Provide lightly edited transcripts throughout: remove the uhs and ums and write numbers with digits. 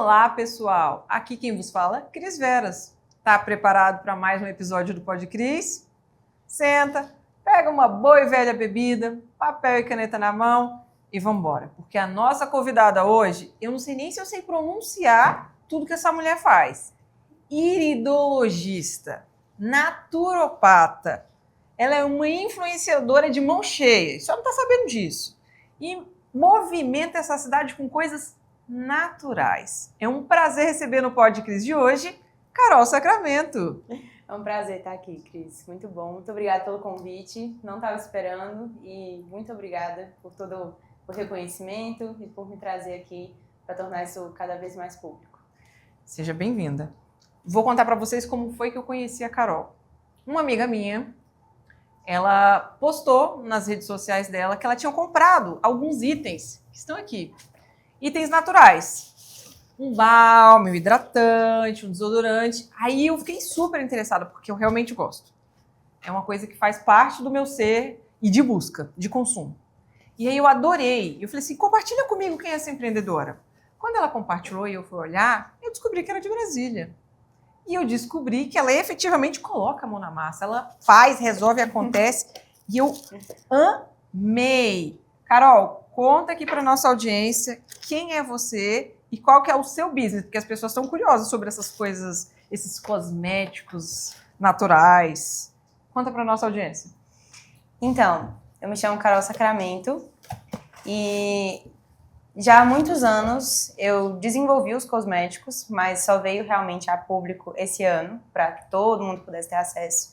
Olá, pessoal! Aqui quem vos fala, Cris Veras. Tá preparado para mais um episódio do Pod Cris? Senta, pega uma boa e velha bebida, papel e caneta na mão e vamos embora. Porque a nossa convidada hoje, eu não sei nem se eu sei pronunciar tudo que essa mulher faz. Iridologista, naturopata. Ela é uma influenciadora de mão cheia, só não está sabendo disso. E movimenta essa cidade com coisas naturais. É um prazer receber no Pod Cris de hoje, Carol Sacramento. É um prazer estar aqui, Cris. Muito bom. Muito obrigada pelo convite. Não estava esperando e muito obrigada por todo o reconhecimento e por me trazer aqui para tornar isso cada vez mais público. Seja bem-vinda. Vou contar para vocês como foi que eu conheci a Carol. Uma amiga minha, ela postou nas redes sociais dela que ela tinha comprado alguns itens que estão aqui. Itens naturais. Um balme, um hidratante, um desodorante. Aí eu fiquei super interessada, porque eu realmente gosto. É uma coisa que faz parte do meu ser e de busca, de consumo. E aí eu adorei. Eu falei assim, compartilha comigo quem é essa empreendedora. Quando ela compartilhou e eu fui olhar, eu descobri que era de Brasília. E eu descobri que ela efetivamente coloca a mão na massa. Ela faz, resolve, acontece. E eu amei. Carol, conta aqui para nossa audiência quem é você e qual que é o seu business, porque as pessoas estão curiosas sobre essas coisas, esses cosméticos naturais. Conta para nossa audiência. Então, eu me chamo Carol Sacramento e já há muitos anos eu desenvolvi os cosméticos, mas só veio realmente a público esse ano, para que todo mundo pudesse ter acesso.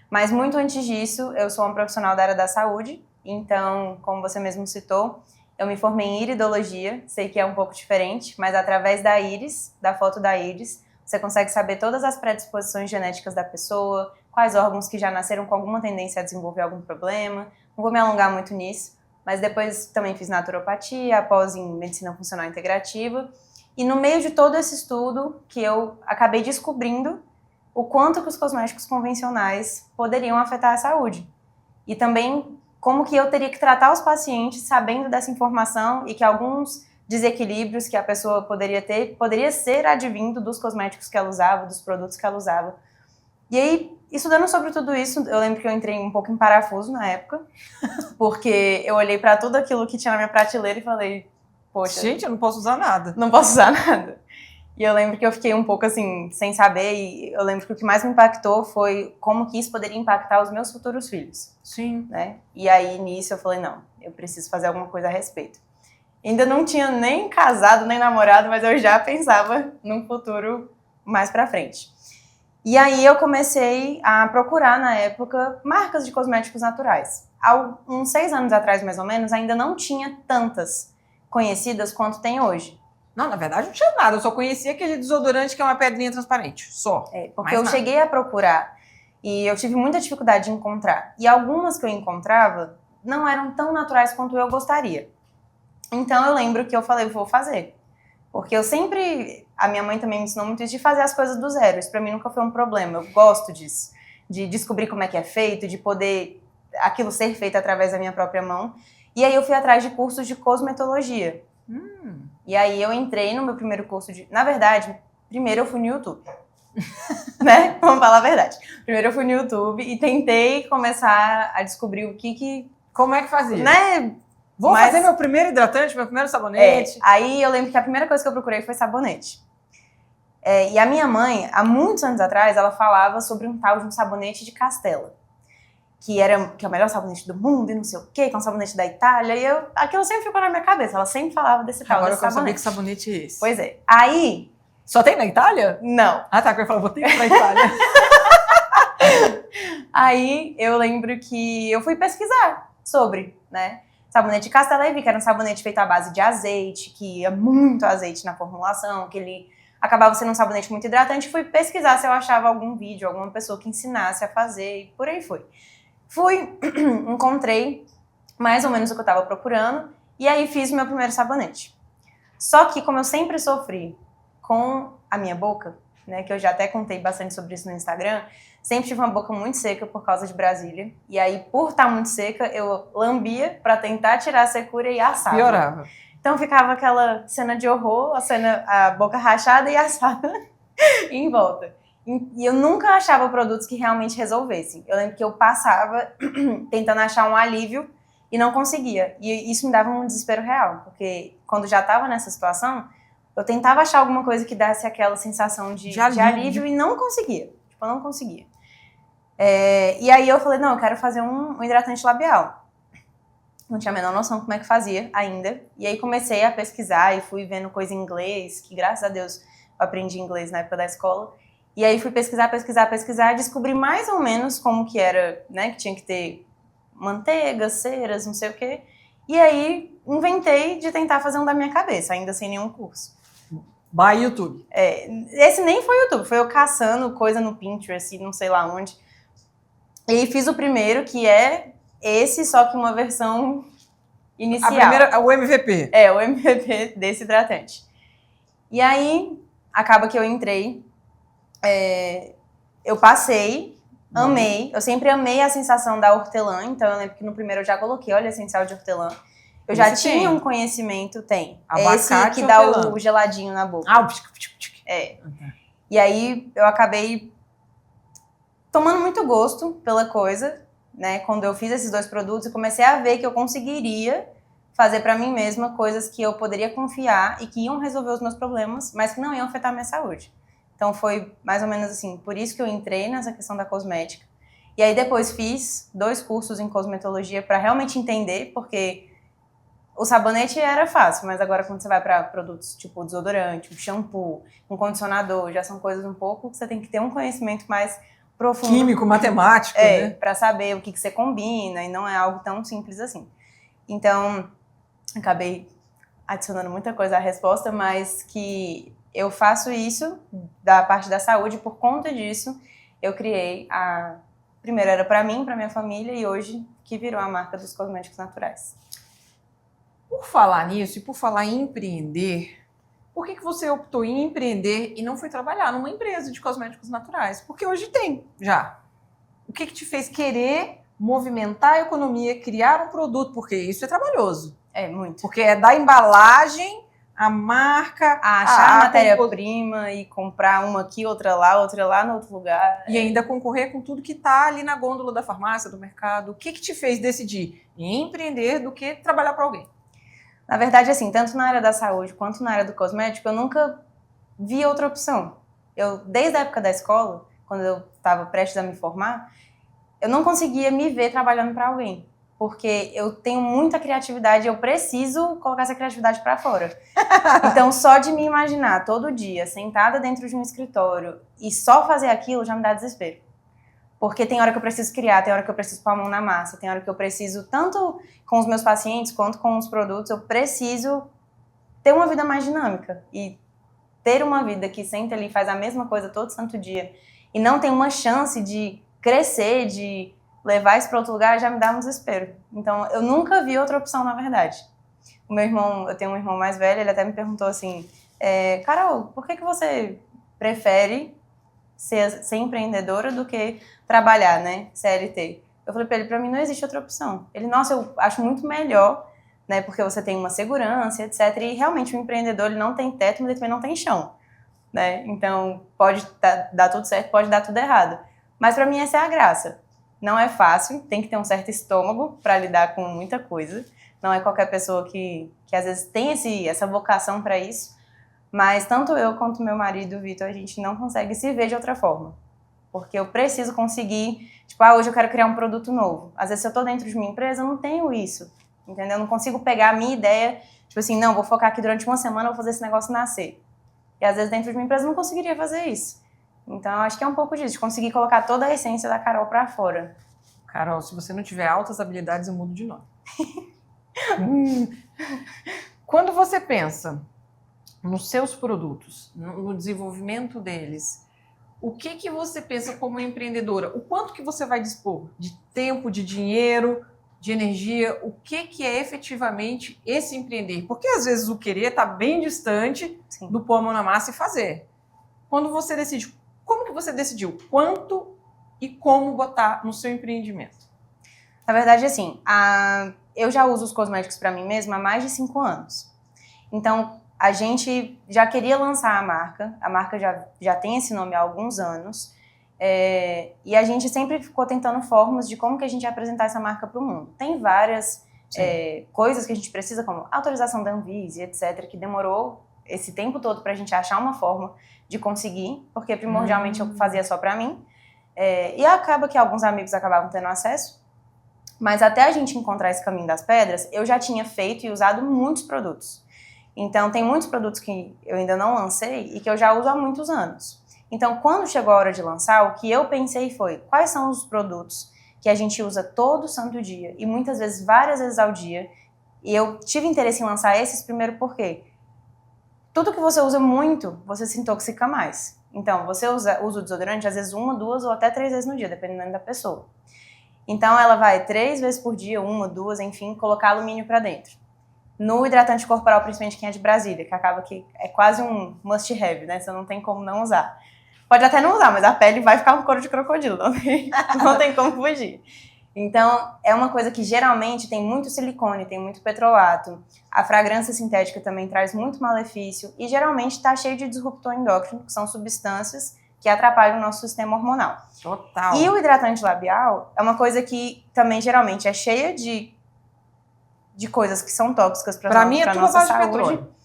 Mas muito antes disso, eu sou uma profissional da área da saúde, então, como você mesmo citou, eu me formei em iridologia, sei que é um pouco diferente, mas através da íris, da foto da íris, você consegue saber todas as predisposições genéticas da pessoa, quais órgãos que já nasceram com alguma tendência a desenvolver algum problema. Não vou me alongar muito nisso, mas depois também fiz naturopatia, após em medicina funcional integrativa. E no meio de todo esse estudo, que eu acabei descobrindo o quanto que os cosméticos convencionais poderiam afetar a saúde. E também como que eu teria que tratar os pacientes sabendo dessa informação e que alguns desequilíbrios que a pessoa poderia ter, poderia ser advindo dos cosméticos que ela usava, dos produtos que ela usava. E aí, estudando sobre tudo isso, eu lembro que eu entrei um pouco em parafuso na época, porque eu olhei para tudo aquilo que tinha na minha prateleira e falei, poxa... Gente, eu não posso usar nada. Não posso usar nada. E eu lembro que eu fiquei um pouco assim, sem saber, e eu lembro que o que mais me impactou foi como que isso poderia impactar os meus futuros filhos. Sim. Né? E aí, nisso, eu falei, não, eu preciso fazer alguma coisa a respeito. Ainda não tinha nem casado, nem namorado, mas eu já pensava num futuro mais pra frente. E aí eu comecei a procurar, na época, marcas de cosméticos naturais. Há uns 6 anos atrás, mais ou menos, ainda não tinha tantas conhecidas quanto tem hoje. Não, na verdade não tinha nada, eu só conhecia aquele desodorante que é uma pedrinha transparente, só. Porque eu cheguei a procurar e eu tive muita dificuldade de encontrar. E algumas que eu encontrava não eram tão naturais quanto eu gostaria. Então eu lembro que eu falei, vou fazer. Porque eu sempre, a minha mãe também me ensinou muito isso de fazer as coisas do zero. Isso pra mim nunca foi um problema, eu gosto disso. De descobrir como é que é feito, de poder aquilo ser feito através da minha própria mão. E aí eu fui atrás de cursos de cosmetologia. E aí eu entrei no meu primeiro curso de... Na verdade, primeiro eu fui no YouTube. Né? Vamos falar a verdade. Primeiro eu fui no YouTube e tentei começar a descobrir o que... Como é que fazia? Né? Vou fazer meu primeiro hidratante, meu primeiro sabonete. Aí eu lembro que a primeira coisa que eu procurei foi sabonete. E a minha mãe, há muitos anos atrás, ela falava sobre um tal de um sabonete de Castela. Que é o melhor sabonete do mundo e não sei o quê, que é um sabonete da Itália. E aquilo sempre ficou na minha cabeça. Ela sempre falava desse tal Agora desse eu quero saber sabonete. que sabonete é esse. Pois é. Aí... Só tem na Itália? Não. Ah, tá. Eu ia falar, vou ter que ir pra Itália. Aí eu lembro que eu fui pesquisar sobre, né? Sabonete de Castela e vi que era um sabonete feito à base de azeite, que ia muito azeite na formulação, que ele acabava sendo um sabonete muito hidratante. Fui pesquisar se eu achava algum vídeo, alguma pessoa que ensinasse a fazer e por aí foi. Fui, encontrei mais ou menos o que eu estava procurando e aí fiz o meu primeiro sabonete. Só que como eu sempre sofri com a minha boca, né, que eu já até contei bastante sobre isso no Instagram, sempre tive uma boca muito seca por causa de Brasília. E aí, por estar muito seca, eu lambia para tentar tirar a secura e assava. Piorava. Então ficava aquela cena de horror, a boca rachada e assada em volta. E eu nunca achava produtos que realmente resolvessem. Eu lembro que eu passava tentando achar um alívio e não conseguia. E isso me dava um desespero real, porque quando já estava nessa situação, eu tentava achar alguma coisa que desse aquela sensação de alívio e não conseguia. Tipo, eu não conseguia. E aí eu falei, não, eu quero fazer um hidratante labial. Não tinha a menor noção como é que fazia ainda. E aí comecei a pesquisar e fui vendo coisa em inglês, que graças a Deus eu aprendi inglês na época da escola. E aí fui pesquisar, descobri mais ou menos como que era, né, que tinha que ter manteiga, ceras, não sei o quê. E aí inventei de tentar fazer um da minha cabeça, ainda sem nenhum curso. By YouTube. Esse nem foi YouTube, foi eu caçando coisa no Pinterest, não sei lá onde. E fiz o primeiro, que é esse, só que uma versão inicial. A primeira, o MVP. O MVP desse hidratante. E aí, acaba que eu entrei, eu passei, amei. Eu sempre amei a sensação da hortelã, então eu lembro que no primeiro eu já coloquei óleo essencial de hortelã. Eu já tinha um conhecimento, Abacate, esse que dá o geladinho na boca. E aí, eu acabei tomando muito gosto pela coisa, né? Quando eu fiz esses 2 produtos, eu comecei a ver que eu conseguiria fazer pra mim mesma coisas que eu poderia confiar e que iam resolver os meus problemas, mas que não iam afetar a minha saúde. Então foi mais ou menos assim, por isso que eu entrei nessa questão da cosmética. E aí depois fiz 2 cursos em cosmetologia pra realmente entender, porque o sabonete era fácil, mas agora quando você vai pra produtos tipo desodorante, um shampoo, um condicionador, já são coisas um pouco que você tem que ter um conhecimento mais profundo. Químico, matemático, né? Pra saber o que você combina, e não é algo tão simples assim. Então, acabei adicionando muita coisa à resposta, mas que eu faço isso da parte da saúde, por conta disso, eu criei primeiro era pra mim, pra minha família, e hoje que virou a marca dos cosméticos naturais. Por falar nisso e por falar em empreender, por que você optou em empreender e não foi trabalhar numa empresa de cosméticos naturais? Porque hoje tem, já. O que te fez querer movimentar a economia, criar um produto? Porque isso é trabalhoso. Muito. Porque é da embalagem, a marca... achar a matéria-prima e comprar uma aqui, outra lá no outro lugar. E ainda concorrer com tudo que está ali na gôndola da farmácia, do mercado. O que te fez decidir em empreender do que trabalhar para alguém? Na verdade, assim, tanto na área da saúde quanto na área do cosmético, eu nunca vi outra opção. Desde a época da escola, quando eu estava prestes a me formar, eu não conseguia me ver trabalhando para alguém. Porque eu tenho muita criatividade, eu preciso colocar essa criatividade para fora. Então, só de me imaginar todo dia sentada dentro de um escritório e só fazer aquilo já me dá desespero. Porque tem hora que eu preciso criar, tem hora que eu preciso pôr a mão na massa, tem hora que eu preciso, tanto com os meus pacientes quanto com os produtos, eu preciso ter uma vida mais dinâmica. E ter uma vida que senta ali e faz a mesma coisa todo santo dia e não tem uma chance de crescer, de levar isso para outro lugar, já me dá um desespero. Então, eu nunca vi outra opção, na verdade. O meu irmão, eu tenho um irmão mais velho, ele até me perguntou assim, Carol, por que você prefere ser empreendedora do que trabalhar, né, CLT? Eu falei pra ele, pra mim não existe outra opção. Ele, nossa, eu acho muito melhor, né, porque você tem uma segurança, etc. E realmente o empreendedor, ele não tem teto, mas ele também não tem chão, né? Então, pode dar tudo certo, pode dar tudo errado. Mas pra mim essa é a graça. Não é fácil, tem que ter um certo estômago pra lidar com muita coisa. Não é qualquer pessoa que às vezes tem essa vocação pra isso. Mas tanto eu quanto meu marido, o Vitor, a gente não consegue se ver de outra forma. Porque eu preciso conseguir, tipo, hoje eu quero criar um produto novo. Às vezes se eu tô dentro de uma empresa, eu não tenho isso, entendeu? Eu não consigo pegar a minha ideia, tipo assim, não, vou focar aqui durante uma semana, vou fazer esse negócio nascer. E às vezes dentro de uma empresa eu não conseguiria fazer isso. Então eu acho que é um pouco disso, de conseguir colocar toda a essência da Carol pra fora. Carol, se você não tiver altas habilidades, eu mudo de nome. Quando você pensa nos seus produtos, no desenvolvimento deles, o que você pensa como empreendedora? O quanto que você vai dispor de tempo, de dinheiro, de energia? O que é efetivamente esse empreender? Porque às vezes o querer está bem distante Sim. do pôr a mão na massa e fazer. Quando você decide, como que você decidiu? Quanto e como botar no seu empreendimento? Na verdade, assim, eu já uso os cosméticos para mim mesma há mais de 5 anos. Então, a gente já queria lançar a marca já tem esse nome há alguns anos, e a gente sempre ficou tentando formas de como que a gente ia apresentar essa marca para o mundo. Tem várias coisas que a gente precisa, como autorização da Anvisa, etc., que demorou esse tempo todo para a gente achar uma forma de conseguir, porque primordialmente eu fazia só para mim, e acaba que alguns amigos acabavam tendo acesso, mas até a gente encontrar esse caminho das pedras, eu já tinha feito e usado muitos produtos. Então, tem muitos produtos que eu ainda não lancei e que eu já uso há muitos anos. Então, quando chegou a hora de lançar, o que eu pensei foi, quais são os produtos que a gente usa todo santo dia e muitas vezes, várias vezes ao dia, e eu tive interesse em lançar esses primeiro porque tudo que você usa muito, você se intoxica mais. Então, você usa o desodorante às vezes 1, 2 ou até 3 vezes no dia, dependendo da pessoa. Então, ela vai 3 vezes por dia, 1, 2, enfim, colocar alumínio para dentro. No hidratante corporal, principalmente quem é de Brasília, que acaba que é quase um must-have, né? Você não tem como não usar. Pode até não usar, mas a pele vai ficar um couro de crocodilo, não tem como fugir. Então, é uma coisa que geralmente tem muito silicone, tem muito petrolato. A fragrância sintética também traz muito malefício e geralmente está cheio de disruptor endócrino, que são substâncias que atrapalham o nosso sistema hormonal. Total. E o hidratante labial é uma coisa que também geralmente é cheia de coisas que são tóxicas para mim é tudo nossa base de saúde. petróleo.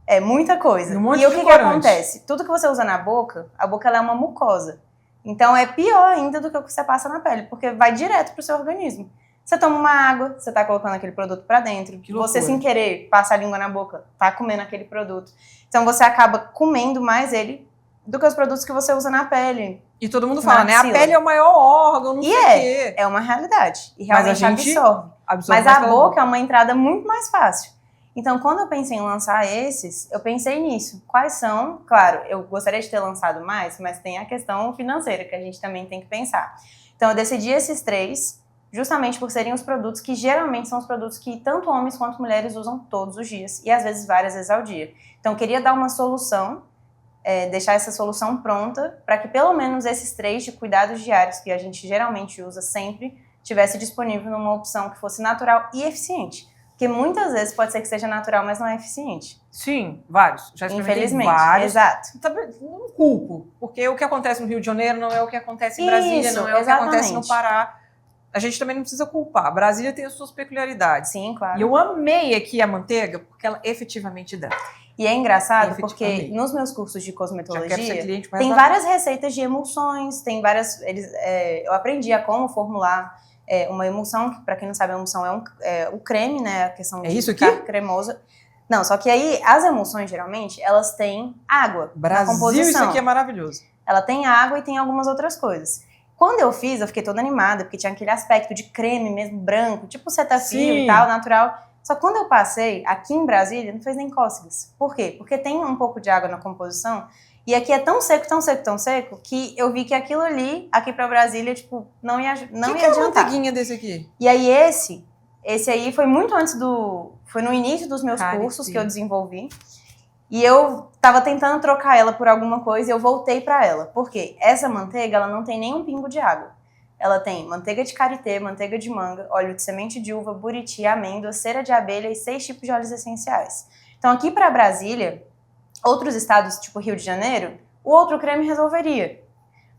É muita coisa. E um monte e o de que corante. acontece? Tudo que você usa na boca, a boca ela é uma mucosa. Então é pior ainda do que o que você passa na pele, porque vai direto pro seu organismo. Você toma uma água, você tá colocando aquele produto para dentro. Que você, loucura. sem querer, passa a língua na boca, tá comendo aquele produto. Então você acaba comendo mais ele do que os produtos que você usa na pele. E todo mundo fala, né? A axila. pele é o maior órgão, não sei o quê. É uma realidade. E Mas a realmente gente absorve. Absorve Mas mais a pela boca é uma entrada muito mais fácil. Então, quando eu pensei em lançar esses, eu pensei nisso. Quais são? Claro, eu gostaria de ter lançado mais, mas tem a questão financeira que a gente também tem que pensar. Então, eu decidi esses 3, justamente por serem os produtos que geralmente são os produtos que tanto homens quanto mulheres usam todos os dias, e às vezes várias vezes ao dia. Então, eu queria dar uma solução, deixar essa solução pronta, para que pelo menos esses 3 de cuidados diários, que a gente geralmente usa sempre, tivesse disponível numa opção que fosse natural e eficiente. Porque muitas vezes pode ser que seja natural, mas não é eficiente. Sim, vários. Já experimentei Infelizmente, vários. exato. Não culpo, porque o que acontece no Rio de Janeiro não é o que acontece em Brasília, não é o que acontece no Pará. A gente também não precisa culpar. Brasília tem as suas peculiaridades. Sim, claro. E eu amei aqui a manteiga, porque ela efetivamente dá. E é engraçado porque nos meus cursos de cosmetologia tem várias receitas de emulsões, tem várias. Eu aprendi a como formular uma emulsão, que para quem não sabe, a emulsão é o creme, né? A questão de isso ficar aqui? cremosa. Não, só que aí as emulsões geralmente elas têm água na composição. Isso aqui é maravilhoso. Ela tem água e tem algumas outras coisas. Quando eu fiz, eu fiquei toda animada, porque tinha aquele aspecto de creme mesmo, branco, tipo Cetaphil e tal, natural. Só que quando eu passei, aqui em Brasília, não fez nem cócegas. Por quê? Porque tem um pouco de água na composição, e aqui é tão seco, tão seco, tão seco, que eu vi que aquilo ali, aqui pra Brasília, tipo, não ia adiantar. Que é uma manteiguinha desse aqui? E aí esse aí foi muito antes foi no início dos meus cursos que eu desenvolvi. E eu tava tentando trocar ela por alguma coisa e eu voltei pra ela. Por quê? Essa manteiga, ela não tem nenhum pingo de água. Ela tem manteiga de karité, manteiga de manga, óleo de semente de uva, buriti, amêndoa, cera de abelha e 6 tipos de óleos essenciais. Então aqui pra Brasília, outros estados, tipo Rio de Janeiro, o outro creme resolveria.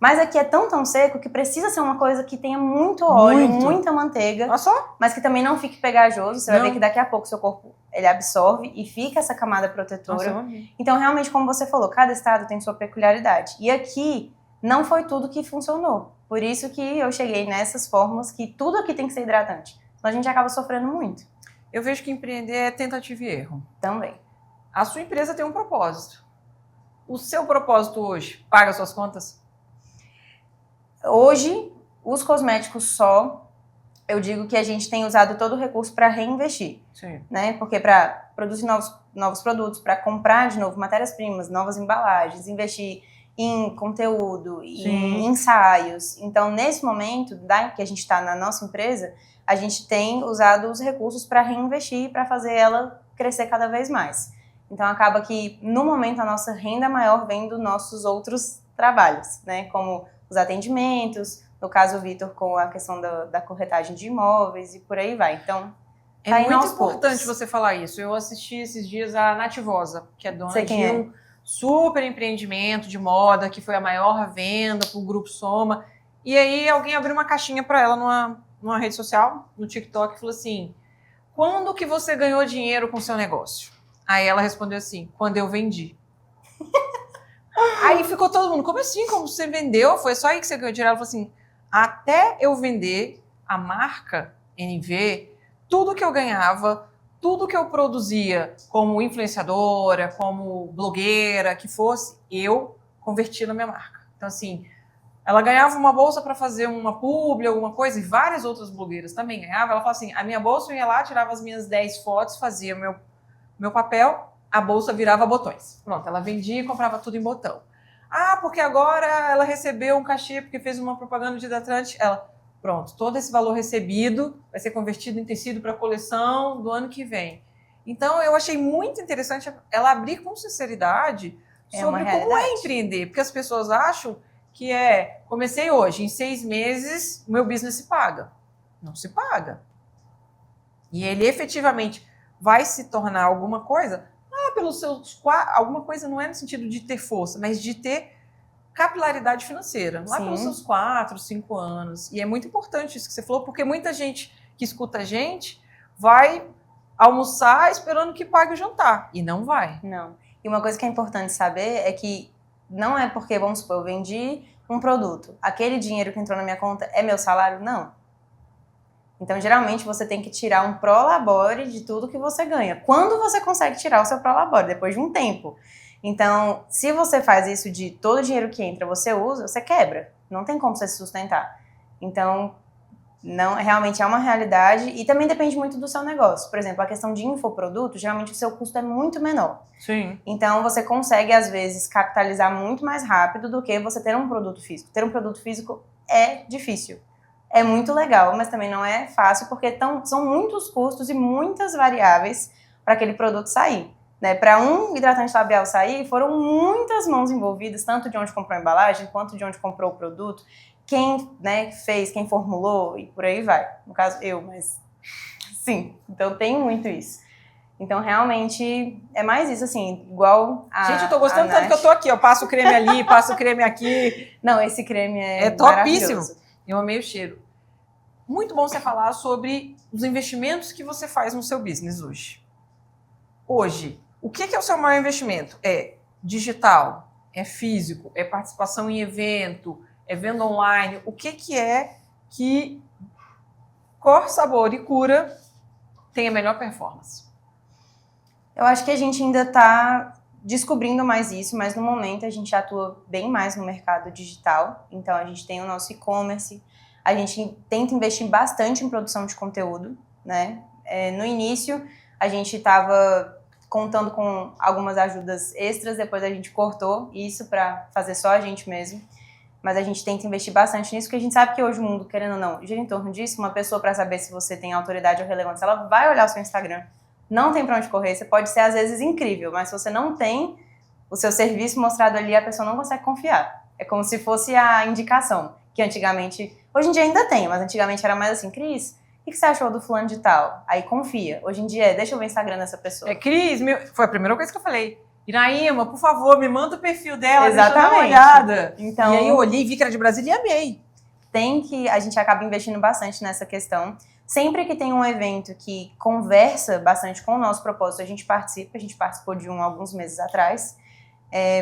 Mas aqui é tão seco que precisa ser uma coisa que tenha muito óleo, muita manteiga, mas que também não fique pegajoso. Você vai ver que daqui a pouco seu corpo ele absorve e fica essa camada protetora. Então, realmente, como você falou, cada estado tem sua peculiaridade. E aqui não foi tudo que funcionou. Por isso que eu cheguei nessas fórmulas que tudo aqui tem que ser hidratante. Então, a gente acaba sofrendo muito. Eu vejo que empreender é tentativa e erro. Também. A sua empresa tem um propósito. O seu propósito hoje paga suas contas? Hoje, os cosméticos eu digo que a gente tem usado todo o recurso para reinvestir. Sim. Né? Porque para produzir novos produtos, para comprar de novo matérias-primas, novas embalagens, investir em conteúdo, em ensaios. Então, nesse momento que a gente está na nossa empresa, a gente tem usado os recursos para reinvestir, para fazer ela crescer cada vez mais. Então, acaba que, no momento, a nossa renda maior vem dos nossos outros trabalhos, né? Como os atendimentos, no caso o Vitor com a questão da corretagem de imóveis e por aí vai. Então, É Tá indo muito aos importante poucos. você falar isso. Eu assisti esses dias a Nativosa, que é dona Sei de quem é. um super empreendimento de moda, que foi a maior venda para o Grupo Soma. E aí alguém abriu uma caixinha para ela numa rede social, no TikTok, e falou assim: quando que você ganhou dinheiro com o seu negócio? Aí ela respondeu assim: quando eu vendi. Aí ficou todo mundo: como assim? Como você vendeu? Foi só aí que você ganhou dinheiro? Ela falou assim: até eu vender a marca NV, tudo que eu ganhava, tudo que eu produzia como influenciadora, como blogueira, que fosse, eu converti na minha marca. Então, assim, ela ganhava uma bolsa para fazer uma publi, alguma coisa, e várias outras blogueiras também ganhavam. Ela falava assim: a minha bolsa, eu ia lá, tirava as minhas 10 fotos, fazia meu papel, a bolsa virava botões. Pronto, ela vendia e comprava tudo em botão. Ah, porque agora ela recebeu um cachê porque fez uma propaganda de hidratante. Ela, pronto, todo esse valor recebido vai ser convertido em tecido para a coleção do ano que vem. Então, eu achei muito interessante ela abrir com sinceridade sobre como é empreender, porque as pessoas acham que comecei hoje, em 6 meses, o meu business se paga. Não se paga. E ele efetivamente vai se tornar alguma coisa, pelos seus alguma coisa não é no sentido de ter força, mas de ter capilaridade financeira, lá pelos seus 4, 5 anos. E é muito importante isso que você falou, porque muita gente que escuta a gente vai almoçar esperando que pague o jantar, e não vai. Não. E uma coisa que é importante saber é que não é porque, vamos supor, eu vendi um produto, aquele dinheiro que entrou na minha conta é meu salário? Não. Então, geralmente, você tem que tirar um prolabore de tudo que você ganha. Quando você consegue tirar o seu prolabore? Depois de um tempo. Então, se você faz isso de todo o dinheiro que entra, você usa, você quebra. Não tem como você se sustentar. Então, não, realmente é uma realidade e também depende muito do seu negócio. Por exemplo, a questão de infoproduto, geralmente o seu custo é muito menor. Sim. Então, você consegue, às vezes, capitalizar muito mais rápido do que você ter um produto físico. Ter um produto físico é difícil. É muito legal, mas também não é fácil, porque são muitos custos e muitas variáveis para aquele produto sair. Né? Para um hidratante labial sair, foram muitas mãos envolvidas, tanto de onde comprou a embalagem, quanto de onde comprou o produto, quem fez, quem formulou, e por aí vai. No caso, eu, mas sim. Então, tem muito isso. Então, realmente, é mais isso, assim, igual a Gente, eu tô gostando tanto que eu tô aqui, eu passo o creme ali, passo o creme aqui. Não, esse creme é topíssimo. maravilhoso. Eu amei o cheiro. Muito bom você falar sobre os investimentos que você faz no seu business hoje. Hoje, o que é o seu maior investimento? É digital? É físico? É participação em evento? É venda online? O que é que Cor, Sabor e Cura tem a melhor performance? Eu acho que a gente ainda está descobrindo mais isso, mas no momento a gente atua bem mais no mercado digital. Então, a gente tem o nosso e-commerce, a gente tenta investir bastante em produção de conteúdo, né? No início, a gente estava contando com algumas ajudas extras, depois a gente cortou isso para fazer só a gente mesmo. Mas a gente tenta investir bastante nisso, porque a gente sabe que hoje o mundo, querendo ou não, gira em torno disso. Uma pessoa, para saber se você tem autoridade ou relevância, ela vai olhar o seu Instagram. Não tem para onde correr. Você pode ser, às vezes, incrível, mas se você não tem o seu serviço mostrado ali, a pessoa não consegue confiar. É como se fosse a indicação, que antigamente... Hoje em dia ainda tem, mas antigamente era mais assim, Cris, o que você achou do fulano de tal? Aí confia. Hoje em dia deixa eu ver o Instagram dessa pessoa. Cris, foi a primeira coisa que eu falei. Iraíma, por favor, me manda o perfil dela, Exatamente. Deixa eu dar uma olhada. Então, e aí eu olhei, vi que era de Brasília e amei. A gente acaba investindo bastante nessa questão. Sempre que tem um evento que conversa bastante com o nosso propósito, a gente participa. A gente participou de um alguns meses atrás,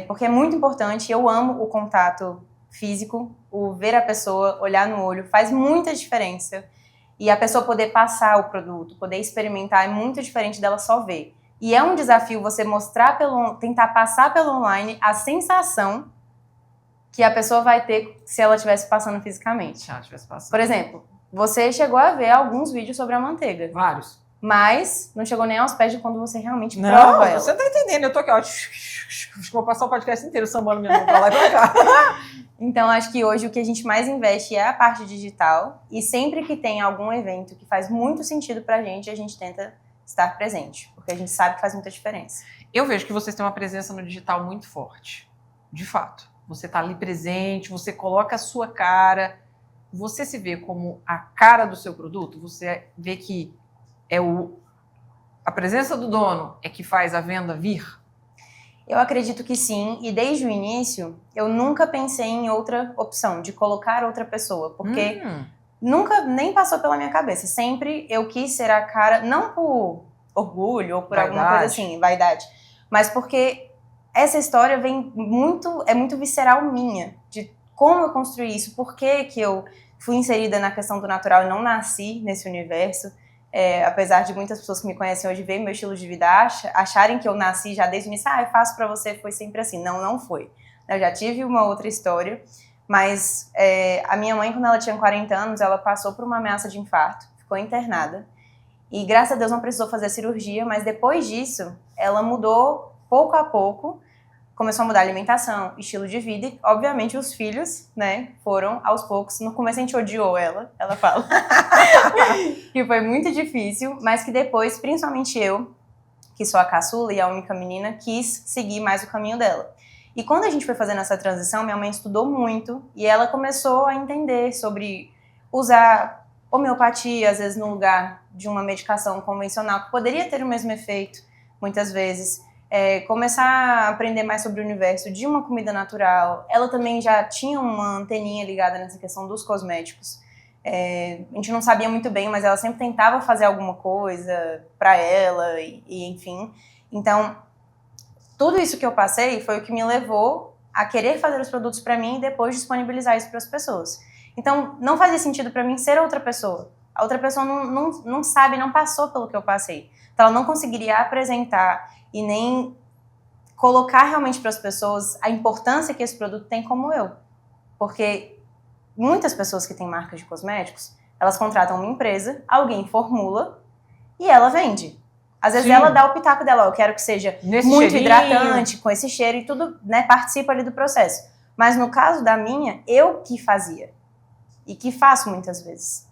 porque é muito importante. Eu amo o contato físico, o ver a pessoa, olhar no olho, faz muita diferença. E a pessoa poder passar o produto, poder experimentar, é muito diferente dela só ver. E é um desafio você tentar passar pelo online a sensação que a pessoa vai ter se ela estivesse passando fisicamente. Se ela estivesse passando. Por exemplo, você chegou a ver alguns vídeos sobre a manteiga. Vários. Mas não chegou nem aos pés de quando você realmente não, prova ela. Você não tá entendendo. Eu tô aqui, ó. Vou passar o podcast inteiro sambando minha mão pra lá e pra cá. Então, acho que hoje o que a gente mais investe é a parte digital. E sempre que tem algum evento que faz muito sentido pra gente, a gente tenta estar presente. Porque a gente sabe que faz muita diferença. Eu vejo que vocês têm uma presença no digital muito forte. De fato. Você tá ali presente, você coloca a sua cara. Você se vê como a cara do seu produto? Você vê que é o A presença do dono é que faz a venda vir? Eu acredito que sim, e desde o início eu nunca pensei em outra opção, de colocar outra pessoa, porque nunca nem passou pela minha cabeça. Sempre eu quis ser a cara, não por orgulho ou por alguma coisa assim, vaidade, mas porque essa história é muito visceral minha, de como eu construí isso, por que eu fui inserida na questão do natural e não nasci nesse universo. Apesar de muitas pessoas que me conhecem hoje verem meu estilo de vida acharem que eu nasci já desde o início, eu faço pra você, foi sempre assim. Não, não foi. Eu já tive uma outra história, mas a minha mãe, quando ela tinha 40 anos, ela passou por uma ameaça de infarto, ficou internada, e graças a Deus não precisou fazer cirurgia, mas depois disso, ela mudou pouco a pouco, começou a mudar a alimentação, estilo de vida, e obviamente os filhos, né, foram aos poucos. No começo a gente odiou ela fala, que foi muito difícil, mas que depois, principalmente eu, que sou a caçula e a única menina, quis seguir mais o caminho dela. E quando a gente foi fazendo essa transição, minha mãe estudou muito e ela começou a entender sobre usar homeopatia, às vezes no lugar de uma medicação convencional, que poderia ter o mesmo efeito, muitas vezes. Começar a aprender mais sobre o universo de uma comida natural. Ela também já tinha uma anteninha ligada nessa questão dos cosméticos. A gente não sabia muito bem, mas ela sempre tentava fazer alguma coisa para ela, e enfim. Então, tudo isso que eu passei foi o que me levou a querer fazer os produtos para mim e depois disponibilizar isso para as pessoas. Então, não fazia sentido para mim ser outra pessoa. A outra pessoa não sabe, não passou pelo que eu passei. Então, ela não conseguiria apresentar e nem colocar realmente para as pessoas a importância que esse produto tem como eu. Porque muitas pessoas que têm marcas de cosméticos, elas contratam uma empresa, alguém formula e ela vende. Às vezes ela dá o pitaco dela, eu quero que seja muito hidratante, com esse cheiro e tudo, né, participa ali do processo. Mas no caso da minha, eu que fazia. E que faço muitas vezes.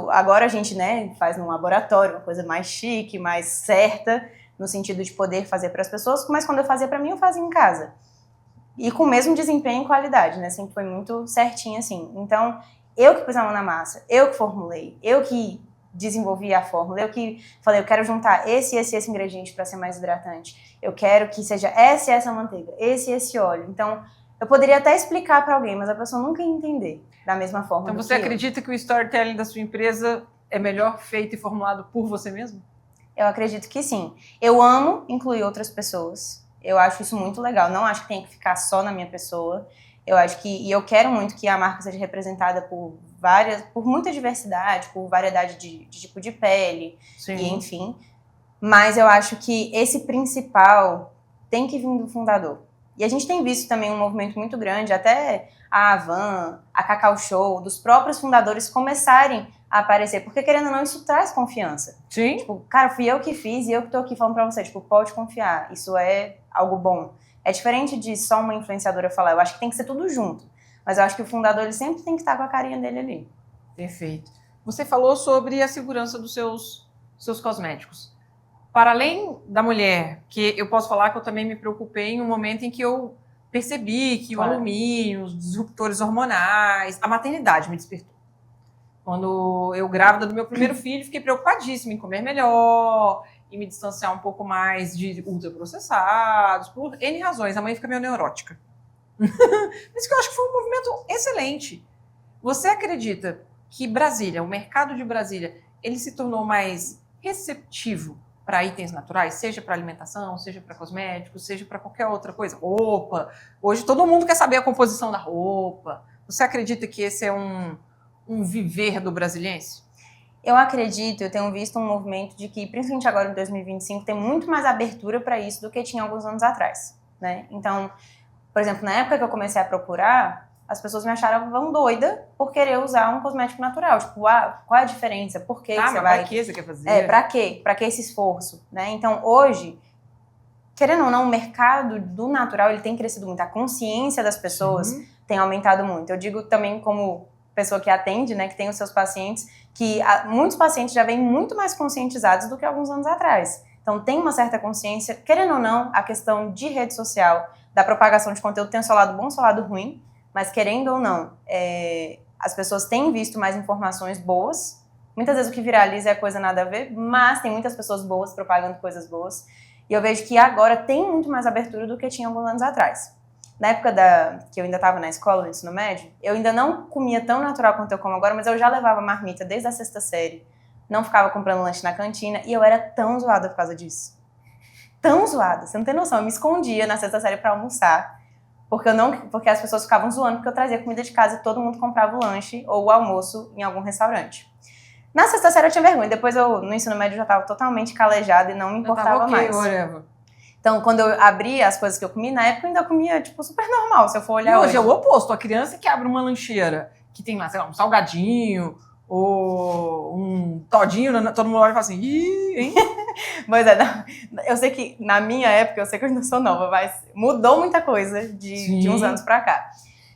Agora a gente, né, faz num laboratório, uma coisa mais chique, mais certa, no sentido de poder fazer para as pessoas, mas quando eu fazia para mim, eu fazia em casa. E com o mesmo desempenho e qualidade, né? Sempre foi muito certinho assim. Então, eu que pus a mão na massa, eu que formulei, eu que desenvolvi a fórmula, eu que falei, eu quero juntar esse ingrediente para ser mais hidratante. Eu quero que seja essa manteiga, esse óleo. Então, eu poderia até explicar para alguém, mas a pessoa nunca ia entender da mesma forma. Então, você acredita que o storytelling da sua empresa é melhor feito e formulado por você mesmo? Eu acredito que sim. Eu amo incluir outras pessoas. Eu acho isso muito legal. Não acho que tem que ficar só na minha pessoa. Eu acho que, e eu quero muito que a marca seja representada por muita diversidade, por variedade de tipo de pele, e enfim. Mas eu acho que esse principal tem que vir do fundador. E a gente tem visto também um movimento muito grande, até a Avan, a Cacau Show, dos próprios fundadores começarem a aparecer, porque querendo ou não, isso traz confiança. Sim. Tipo, cara, fui eu que fiz e eu que tô aqui falando pra você, tipo, pode confiar, isso é algo bom. É diferente de só uma influenciadora falar, eu acho que tem que ser tudo junto. Mas eu acho que o fundador, ele sempre tem que estar com a carinha dele ali. Perfeito. Você falou sobre a segurança dos seus cosméticos. Para além da mulher, que eu posso falar que eu também me preocupei em um momento em que eu percebi que o alumínio, os disruptores hormonais, a maternidade me despertou. Quando eu grávida do meu primeiro filho, fiquei preocupadíssima em comer melhor e me distanciar um pouco mais de ultraprocessados, por N razões. A mãe fica meio neurótica. Mas que eu acho que foi um movimento excelente. Você acredita que Brasília, o mercado de Brasília, ele se tornou mais receptivo para itens naturais, seja para alimentação, seja para cosméticos, seja para qualquer outra coisa? Roupa. Hoje todo mundo quer saber a composição da roupa. Você acredita que esse é um viver do brasiliense? Eu acredito, eu tenho visto um movimento de que, principalmente agora em 2025, tem muito mais abertura para isso do que tinha alguns anos atrás, né? Então, por exemplo, na época que eu comecei a procurar, as pessoas me acharam doida por querer usar um cosmético natural. Tipo, qual é a diferença? Por que você vai... Pra que você quer fazer? Pra quê? Pra que esse esforço? Né? Então, hoje, querendo ou não, o mercado do natural ele tem crescido muito. A consciência das pessoas tem aumentado muito. Eu digo também como pessoa que atende, né, que tem os seus pacientes, que muitos pacientes já vêm muito mais conscientizados do que alguns anos atrás. Então, tem uma certa consciência. Querendo ou não, a questão de rede social, da propagação de conteúdo tem o seu lado bom e o seu lado ruim, mas querendo ou não, as pessoas têm visto mais informações boas Muitas vezes o que viraliza é coisa nada a ver, mas tem muitas pessoas boas propagando coisas boas. E eu vejo que agora tem muito mais abertura do que tinha alguns anos atrás. Na época que eu ainda estava na escola, no ensino médio, eu ainda não comia tão natural quanto eu como agora, mas eu já levava marmita desde a 6ª série. Não ficava comprando lanche na cantina e eu era tão zoada por causa disso. Tão zoada, você não tem noção. Eu me escondia na 6ª série pra almoçar, porque as pessoas ficavam zoando porque eu trazia comida de casa e todo mundo comprava o lanche ou o almoço em algum restaurante. Na 6ª série eu tinha vergonha, depois no ensino médio eu já estava totalmente calejada e não me importava mais. Whatever. Então, quando eu abria as coisas que eu comi, na época eu ainda comia, tipo, super normal, se eu for olhar hoje. É o oposto, a criança que abre uma lancheira, que tem lá, sei lá, um salgadinho, ou um todinho, todo mundo olha e fala assim, ih, hein? Pois é, eu sei que na minha época, eu sei que eu ainda sou nova, mas mudou muita coisa de uns anos pra cá.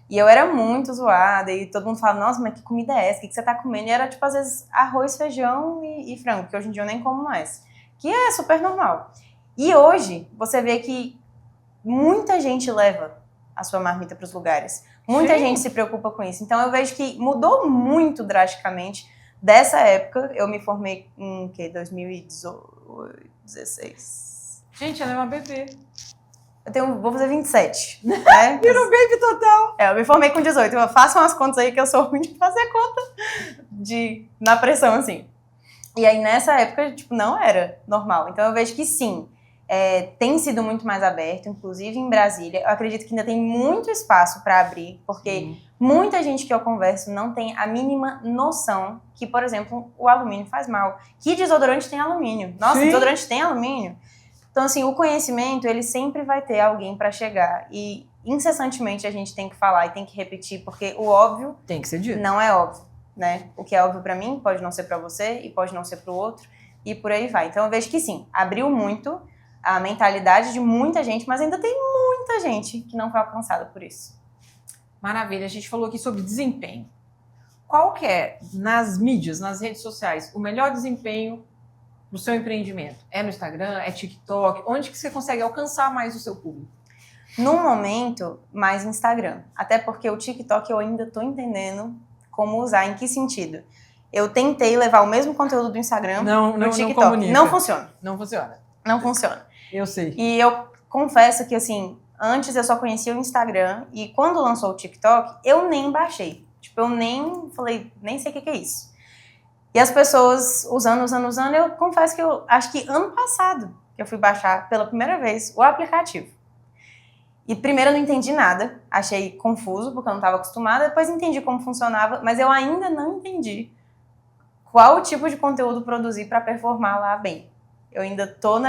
E eu era muito zoada, e todo mundo fala, nossa, mas que comida é essa? O que você tá comendo? E era, tipo, às vezes, arroz, feijão e frango, que hoje em dia eu nem como mais. Que é super normal. E hoje, você vê que muita gente leva a sua marmita para os lugares. Muita gente se preocupa com isso. Então, eu vejo que mudou muito drasticamente dessa época. Eu me formei em 2016. Gente, ela é uma bebê. Vou fazer 27. Né? Virou baby total. Eu me formei com 18. Façam as contas aí que eu sou ruim de fazer conta na pressão, assim. E aí, nessa época, tipo, não era normal. Então, eu vejo que sim. Tem sido muito mais aberto, inclusive em Brasília. Eu acredito que ainda tem muito espaço para abrir, porque muita gente que eu converso não tem a mínima noção que, por exemplo, o alumínio faz mal. Que desodorante tem alumínio? Nossa, desodorante tem alumínio? Então, assim, o conhecimento, ele sempre vai ter alguém para chegar. E, incessantemente, a gente tem que falar e tem que repetir, porque o óbvio tem que ser dito. Não é óbvio, né? O que é óbvio para mim pode não ser para você e pode não ser para o outro, e por aí vai. Então, eu vejo que sim, abriu muito a mentalidade de muita gente, mas ainda tem muita gente que não foi alcançada por isso. Maravilha, a gente falou aqui sobre desempenho. Qual que é, nas mídias, nas redes sociais, o melhor desempenho do seu empreendimento? É no Instagram, é TikTok? Onde que você consegue alcançar mais o seu público? No momento, mais Instagram. Até porque o TikTok eu ainda estou entendendo como usar, em que sentido. Eu tentei levar o mesmo conteúdo do Instagram no TikTok. Não funciona. Não funciona. Não funciona. Eu sei. E eu confesso que, assim, antes eu só conhecia o Instagram e quando lançou o TikTok, eu nem baixei. Tipo, eu nem falei, nem sei o que é isso. E as pessoas usando, eu confesso que eu acho que ano passado que eu fui baixar pela primeira vez o aplicativo. E primeiro eu não entendi nada, achei confuso porque eu não estava acostumada, depois entendi como funcionava, mas eu ainda não entendi qual tipo de conteúdo produzir para performar lá bem. Eu ainda tô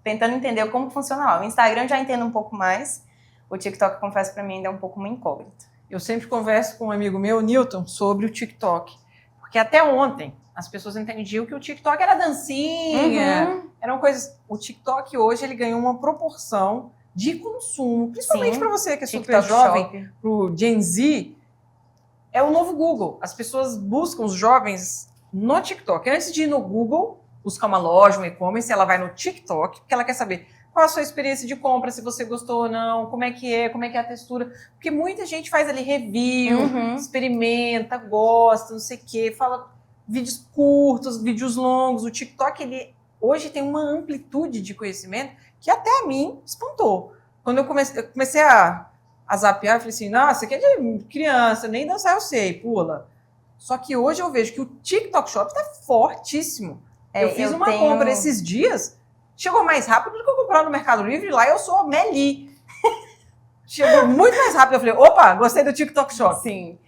tentando entender como funciona lá. O Instagram eu já entendo um pouco mais, o TikTok, confesso para mim, ainda é um pouco uma incógnita. Eu sempre converso com um amigo meu, Newton, sobre o TikTok, porque até ontem as pessoas entendiam que o TikTok era dancinha, eram coisas... O TikTok hoje ele ganhou uma proporção de consumo, principalmente para você que é super jovem, pro Gen Z, é o novo Google. As pessoas buscam os jovens no TikTok. Antes de ir no Google, buscar uma loja, um e-commerce, ela vai no TikTok, porque ela quer saber qual a sua experiência de compra, se você gostou ou não, como é que é a textura. Porque muita gente faz ali review, experimenta, gosta, não sei o quê, fala vídeos curtos, vídeos longos. O TikTok, ele hoje tem uma amplitude de conhecimento que até a mim espantou. Quando eu comecei a zapear, eu falei assim, nossa, isso aqui é de criança, nem dançar eu sei, pula. Só que hoje eu vejo que o TikTok Shop está fortíssimo. Eu fiz uma compra esses dias, chegou mais rápido do que eu comprar no Mercado Livre, lá eu sou Meli. Chegou muito mais rápido, eu falei, opa, gostei do TikTok Shop. Sim,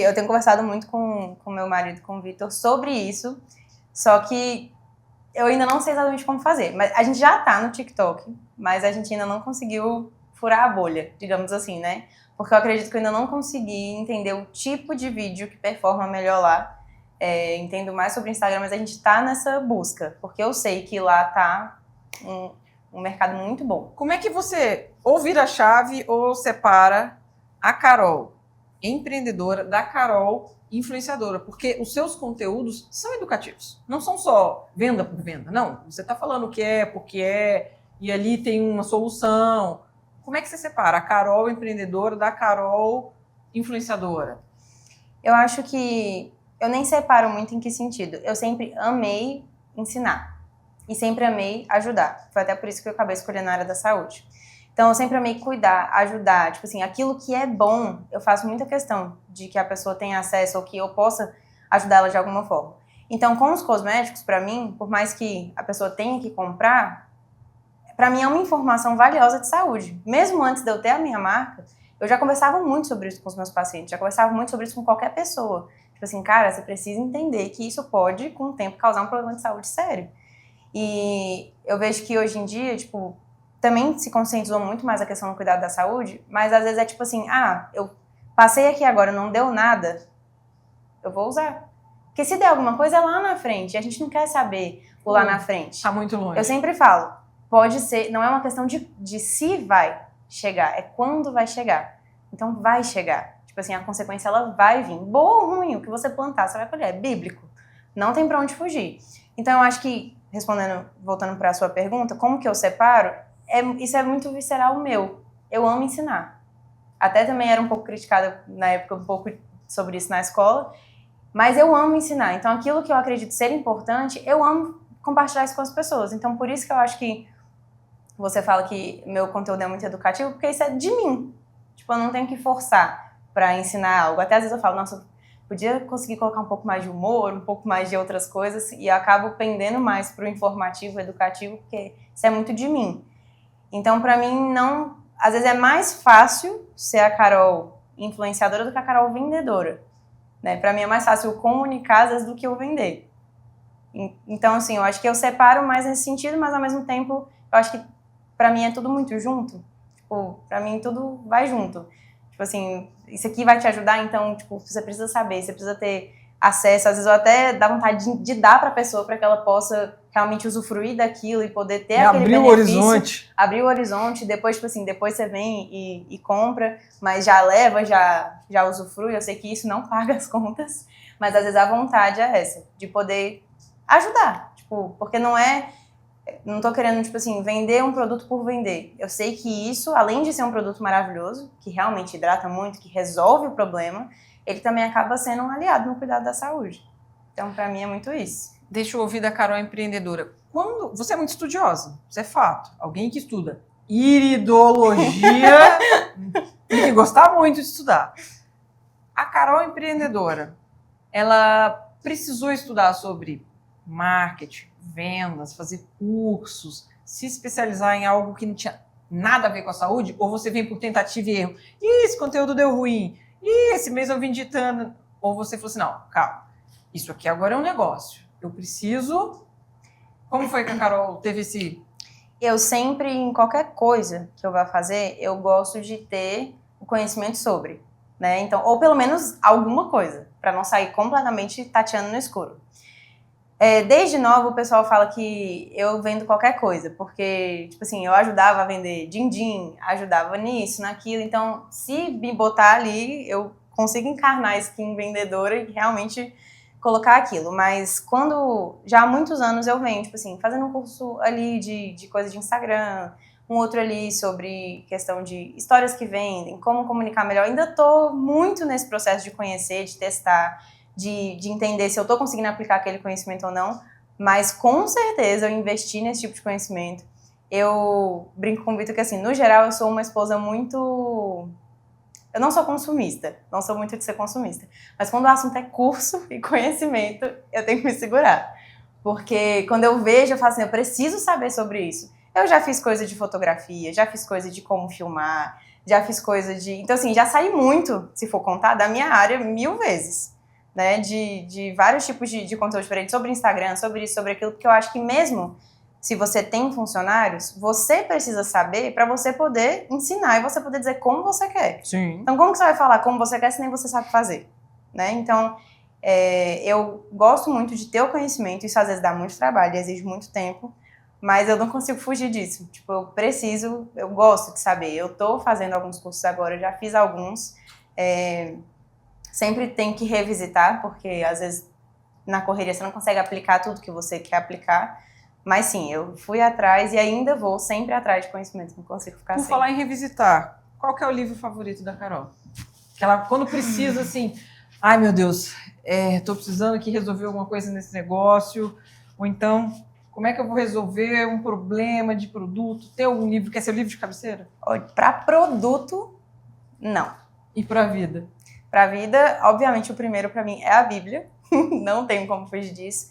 eu tenho conversado muito com meu marido, com o Vitor, sobre isso, só que eu ainda não sei exatamente como fazer. Mas a gente já tá no TikTok, mas a gente ainda não conseguiu furar a bolha, digamos assim, né? Porque eu acredito que eu ainda não consegui entender o tipo de vídeo que performa melhor lá. Entendo mais sobre o Instagram, mas a gente tá nessa busca, porque eu sei que lá tá um mercado muito bom. Como é que você ou vira a chave ou separa a Carol empreendedora da Carol influenciadora? Porque os seus conteúdos são educativos, não são só venda por venda, não. Você tá falando o que é, porque é, e ali tem uma solução. Como é que você separa a Carol empreendedora da Carol influenciadora? Eu acho que eu nem separo muito em que sentido. Eu sempre amei ensinar e sempre amei ajudar. Foi até por isso que eu acabei escolhendo a área da saúde. Então, eu sempre amei cuidar, ajudar. Tipo assim, aquilo que é bom, eu faço muita questão de que a pessoa tenha acesso ou que eu possa ajudar ela de alguma forma. Então, com os cosméticos, pra mim, por mais que a pessoa tenha que comprar, pra mim é uma informação valiosa de saúde. Mesmo antes de eu ter a minha marca, eu já conversava muito sobre isso com os meus pacientes, já conversava muito sobre isso com qualquer pessoa. Tipo assim, cara, você precisa entender que isso pode, com o tempo, causar um problema de saúde sério. E eu vejo que hoje em dia, tipo, também se conscientizou muito mais a questão do cuidado da saúde, mas às vezes é tipo assim, eu passei aqui agora, não deu nada, eu vou usar. Porque se der alguma coisa, é lá na frente, a gente não quer saber o lá na frente. Tá muito longe. Eu sempre falo, pode ser, não é uma questão de se vai chegar, é quando vai chegar. Então vai chegar. Tipo assim, a consequência ela vai vir. Boa ou ruim, o que você plantar, você vai colher. É bíblico. Não tem pra onde fugir. Então eu acho que, voltando pra sua pergunta, como que eu separo? Isso é muito visceral meu. Eu amo ensinar. Até também era um pouco criticada na época, um pouco sobre isso na escola. Mas eu amo ensinar. Então aquilo que eu acredito ser importante, eu amo compartilhar isso com as pessoas. Então por isso que eu acho que você fala que meu conteúdo é muito educativo, porque isso é de mim. Tipo, eu não tenho que forçar pra ensinar algo. Até às vezes eu falo, nossa, eu podia conseguir colocar um pouco mais de humor, um pouco mais de outras coisas, e eu acabo pendendo mais pro informativo, educativo, porque isso é muito de mim. Então, pra mim, não... Às vezes é mais fácil ser a Carol influenciadora do que a Carol vendedora. Né? Pra mim é mais fácil eu comunicar, às vezes, do que eu vender. Então, assim, eu acho que eu separo mais nesse sentido, mas ao mesmo tempo, eu acho que pra mim é tudo muito junto. Tipo, pra mim tudo vai junto. Tipo assim, isso aqui vai te ajudar, então, tipo, você precisa saber, você precisa ter acesso. Às vezes eu até dá vontade de dar pra pessoa para que ela possa realmente usufruir daquilo e poder ter aquele benefício. Abrir o horizonte. Abrir o horizonte, depois, tipo assim, depois você vem e compra, mas já leva, já usufrui. Eu sei que isso não paga as contas, mas às vezes a vontade é essa, de poder ajudar. Tipo, porque não tô querendo, tipo assim, vender um produto por vender. Eu sei que isso, além de ser um produto maravilhoso, que realmente hidrata muito, que resolve o problema, ele também acaba sendo um aliado no cuidado da saúde. Então, pra mim, é muito isso. Deixa eu ouvir da Carol empreendedora. Você é muito estudiosa, isso é fato. Alguém que estuda iridologia tem que gostar muito de estudar. A Carol empreendedora, ela precisou estudar sobre marketing, vendas, fazer cursos, se especializar em algo que não tinha nada a ver com a saúde, ou você vem por tentativa e erro. Esse conteúdo deu ruim. Esse mês eu vendi tanto. Ou você falou assim, não, calma, isso aqui agora é um negócio. Eu preciso... Como foi que a Carol teve esse... Eu sempre, em qualquer coisa que eu vá fazer, eu gosto de ter o conhecimento sobre, né? Então, ou pelo menos alguma coisa, para não sair completamente tateando no escuro. Desde nova o pessoal fala que eu vendo qualquer coisa, porque, tipo assim, eu ajudava a vender din-din, ajudava nisso, naquilo, então se me botar ali, eu consigo encarnar a skin vendedora e realmente colocar aquilo, mas já há muitos anos eu venho, tipo assim, fazendo um curso ali de coisa de Instagram, um outro ali sobre questão de histórias que vendem, como comunicar melhor, ainda tô muito nesse processo de conhecer, de testar, de entender se eu estou conseguindo aplicar aquele conhecimento ou não, mas com certeza eu investi nesse tipo de conhecimento. Eu brinco com o Vitor que, assim, no geral, eu sou uma esposa muito... Eu não sou consumista, não sou muito de ser consumista, mas quando o assunto é curso e conhecimento, eu tenho que me segurar. Porque quando eu vejo, eu falo assim, eu preciso saber sobre isso. Eu já fiz coisa de fotografia, já fiz coisa de como filmar, já fiz coisa de... Então, assim, já saí muito, se for contar, da minha área 1000 vezes. Né, de vários tipos de conteúdo diferente sobre Instagram, sobre isso, sobre aquilo, porque eu acho que mesmo se você tem funcionários, você precisa saber para você poder ensinar e você poder dizer como você quer. Sim. Então, como que você vai falar como você quer se nem você sabe fazer? Né? Então, eu gosto muito de ter o conhecimento, isso às vezes dá muito trabalho, exige muito tempo, mas eu não consigo fugir disso. Tipo, eu gosto de saber. Eu tô fazendo alguns cursos agora, já fiz alguns, sempre tem que revisitar, porque às vezes na correria você não consegue aplicar tudo que você quer aplicar. Mas sim, eu fui atrás e ainda vou sempre atrás de conhecimento, não consigo ficar sem. Por falar em revisitar, qual que é o livro favorito da Carol? Que ela, quando precisa, assim, Ai, meu Deus, tô precisando aqui resolver alguma coisa nesse negócio, ou então, como é que eu vou resolver um problema de produto? Tem algum livro, quer ser o livro de cabeceira? Para produto, não. E para a vida? Para a vida, obviamente, o primeiro para mim é a Bíblia. Não tenho como fugir disso.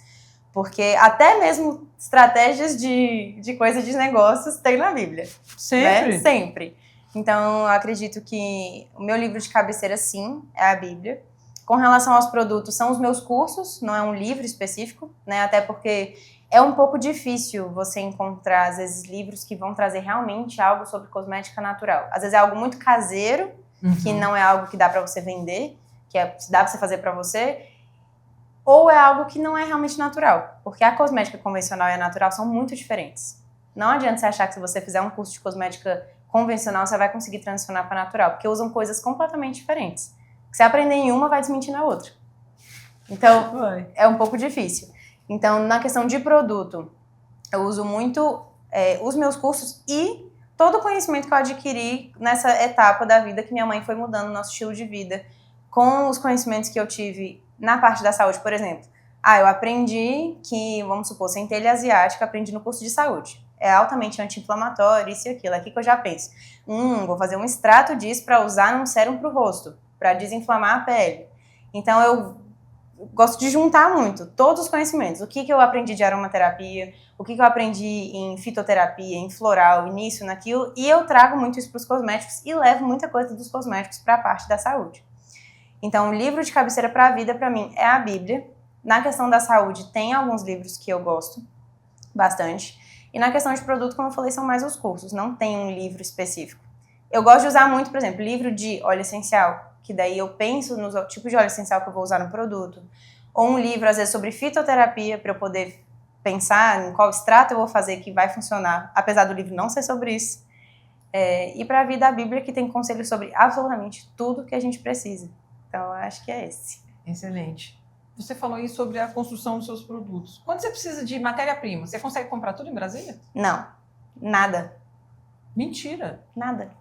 Porque até mesmo estratégias de coisa de negócios tem na Bíblia. Sempre? Né? Sempre. Então, eu acredito que o meu livro de cabeceira, sim, é a Bíblia. Com relação aos produtos, são os meus cursos, não é um livro específico, né? Até porque é um pouco difícil você encontrar, às vezes, livros que vão trazer realmente algo sobre cosmética natural. Às vezes é algo muito caseiro, que não é algo que dá para você vender, que dá para você fazer para você, ou é algo que não é realmente natural. Porque a cosmética convencional e a natural são muito diferentes. Não adianta você achar que se você fizer um curso de cosmética convencional, você vai conseguir transicionar para natural, porque usam coisas completamente diferentes. Se você aprender em uma, vai desmentir na outra. Então, é um pouco difícil. Então, na questão de produto, eu uso muito os meus cursos e todo o conhecimento que eu adquiri nessa etapa da vida que minha mãe foi mudando o nosso estilo de vida, com os conhecimentos que eu tive na parte da saúde, por exemplo. Eu aprendi que, vamos supor, centelha asiática, aprendi no curso de saúde. É altamente anti-inflamatório, isso e aquilo. Aqui que eu já penso, vou fazer um extrato disso para usar num sérum para o rosto, para desinflamar a pele. Então, eu gosto de juntar muito todos os conhecimentos. O que eu aprendi de aromaterapia, o que eu aprendi em fitoterapia, em floral, nisso, naquilo, e eu trago muito isso para os cosméticos e levo muita coisa dos cosméticos para a parte da saúde. Então, o livro de cabeceira para a vida, para mim, é a Bíblia. Na questão da saúde, tem alguns livros que eu gosto bastante. E na questão de produto, como eu falei, são mais os cursos, não tem um livro específico. Eu gosto de usar muito, por exemplo, livro de óleo essencial, que daí eu penso no tipo de óleo essencial que eu vou usar no produto. Ou um livro, às vezes, sobre fitoterapia, para eu poder pensar em qual extrato eu vou fazer que vai funcionar, apesar do livro não ser sobre isso. E para a vida, a Bíblia, que tem conselhos sobre absolutamente tudo que a gente precisa. Então, eu acho que é esse. Excelente. Você falou aí sobre a construção dos seus produtos. Quando você precisa de matéria-prima, você consegue comprar tudo em Brasília? Não, nada. Mentira. Nada.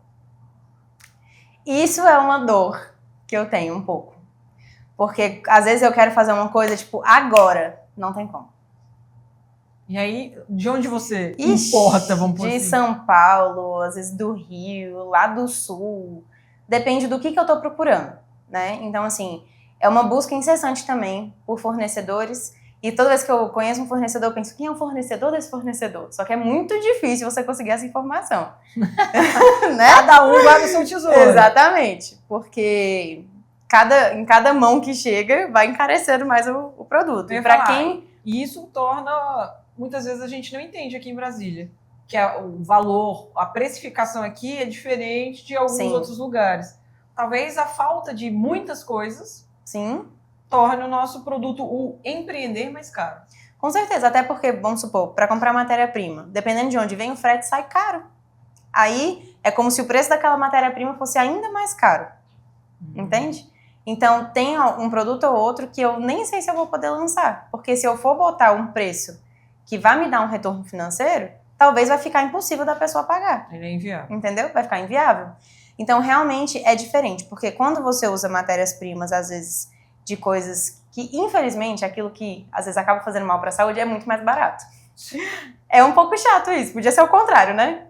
Isso é uma dor que eu tenho um pouco. Porque às vezes eu quero fazer uma coisa, tipo, agora. Não tem como. E aí, de onde você importa, vamos por de assim? São Paulo, às vezes do Rio, lá do Sul. Depende do que eu tô procurando, né? Então, assim, é uma busca incessante também por fornecedores. E toda vez que eu conheço um fornecedor, eu penso, quem é o fornecedor desse fornecedor? Só que é muito difícil você conseguir essa informação. Né? Cada um guarda o seu tesouro. Exatamente. Porque em cada mão que chega, vai encarecendo mais o produto. E para quem... E isso torna... Muitas vezes a gente não entende aqui em Brasília. Que o valor, a precificação aqui é diferente de alguns outros lugares. Talvez a falta de muitas coisas... Sim. Torne o nosso produto, o empreender, mais caro. Com certeza, até porque, vamos supor, para comprar matéria-prima, dependendo de onde vem, o frete sai caro. Aí é como se o preço daquela matéria-prima fosse ainda mais caro. Entende? Então, tem um produto ou outro que eu nem sei se eu vou poder lançar. Porque se eu for botar um preço que vai me dar um retorno financeiro, talvez vai ficar impossível da pessoa pagar. Ele é inviável. Entendeu? Vai ficar inviável. Então, realmente é diferente. Porque quando você usa matérias-primas, às vezes... de coisas que, infelizmente, aquilo que às vezes acaba fazendo mal para a saúde é muito mais barato. É um pouco chato isso, podia ser o contrário, né?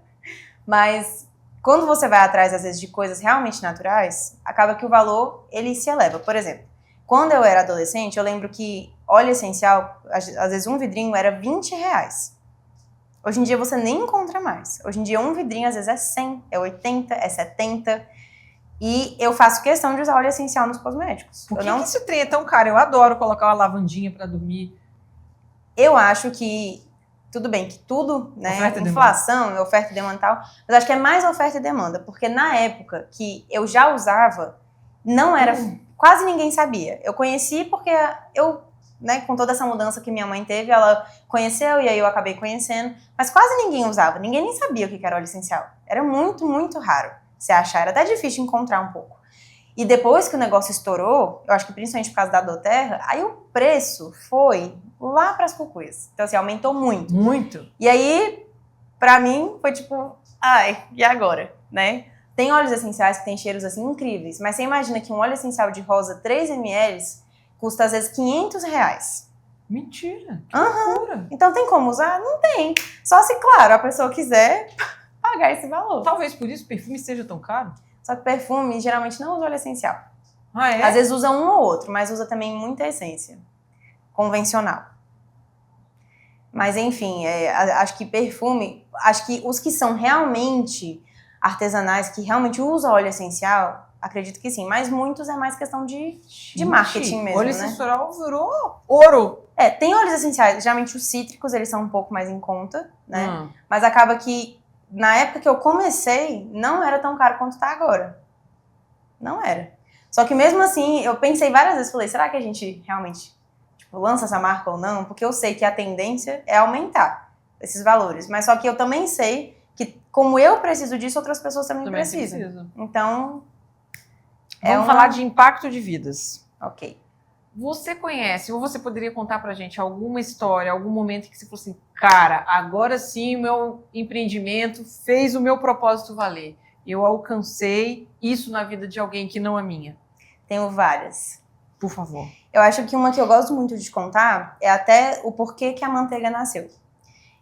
Mas quando você vai atrás, às vezes, de coisas realmente naturais, acaba que o valor, ele se eleva. Por exemplo, quando eu era adolescente, eu lembro que óleo essencial, às vezes um vidrinho era R$20. Hoje em dia você nem encontra mais. Hoje em dia um vidrinho, às vezes, é 100, é 80, é 70... E eu faço questão de usar óleo essencial nos cosméticos. Por que esse trem é tão caro? Eu adoro colocar uma lavandinha para dormir. Eu acho que, tudo bem, que tudo, né, inflação, oferta e demanda e tal, mas acho que é mais oferta e demanda, porque na época que eu já usava, não era, quase ninguém sabia. Eu conheci porque eu, né, com toda essa mudança que minha mãe teve, ela conheceu e aí eu acabei conhecendo, mas quase ninguém usava, ninguém nem sabia o que era óleo essencial. Era muito, muito raro. Você achar, era até difícil encontrar um pouco. E depois que o negócio estourou, eu acho que principalmente por causa da Doterra, aí o preço foi lá para as cucuias. Então, assim, aumentou muito. Muito. E aí, pra mim, foi tipo, ai, e agora, né? Tem óleos essenciais que têm cheiros assim incríveis, mas você imagina que um óleo essencial de rosa 3 ml custa às vezes R$ 500. Mentira, que loucura. Então tem como usar? Não tem. Só se, claro, a pessoa quiser pagar esse valor. Talvez por isso o perfume seja tão caro. Só que perfume geralmente não usa óleo essencial. Ah, é? Às vezes usa um ou outro, mas usa também muita essência convencional. Mas enfim, acho que perfume, acho que os que são realmente artesanais, que realmente usam óleo essencial, acredito que sim, mas muitos é mais questão de marketing mesmo, óleo né? essencial virou ouro. Tem óleos essenciais, geralmente os cítricos, eles são um pouco mais em conta, né? Mas acaba que, na época que eu comecei, não era tão caro quanto tá agora. Não era. Só que mesmo assim, eu pensei várias vezes, falei, será que a gente realmente lança essa marca ou não? Porque eu sei que a tendência é aumentar esses valores. Mas só que eu também sei que, como eu preciso disso, outras pessoas também precisam. Então, vamos falar de impacto de vidas. Ok. Você conhece, ou você poderia contar pra gente alguma história, algum momento em que você falou assim, cara, agora sim o meu empreendimento fez o meu propósito valer. Eu alcancei isso na vida de alguém que não é minha. Tenho várias. Por favor. Eu acho que uma que eu gosto muito de contar é até o porquê que a manteiga nasceu.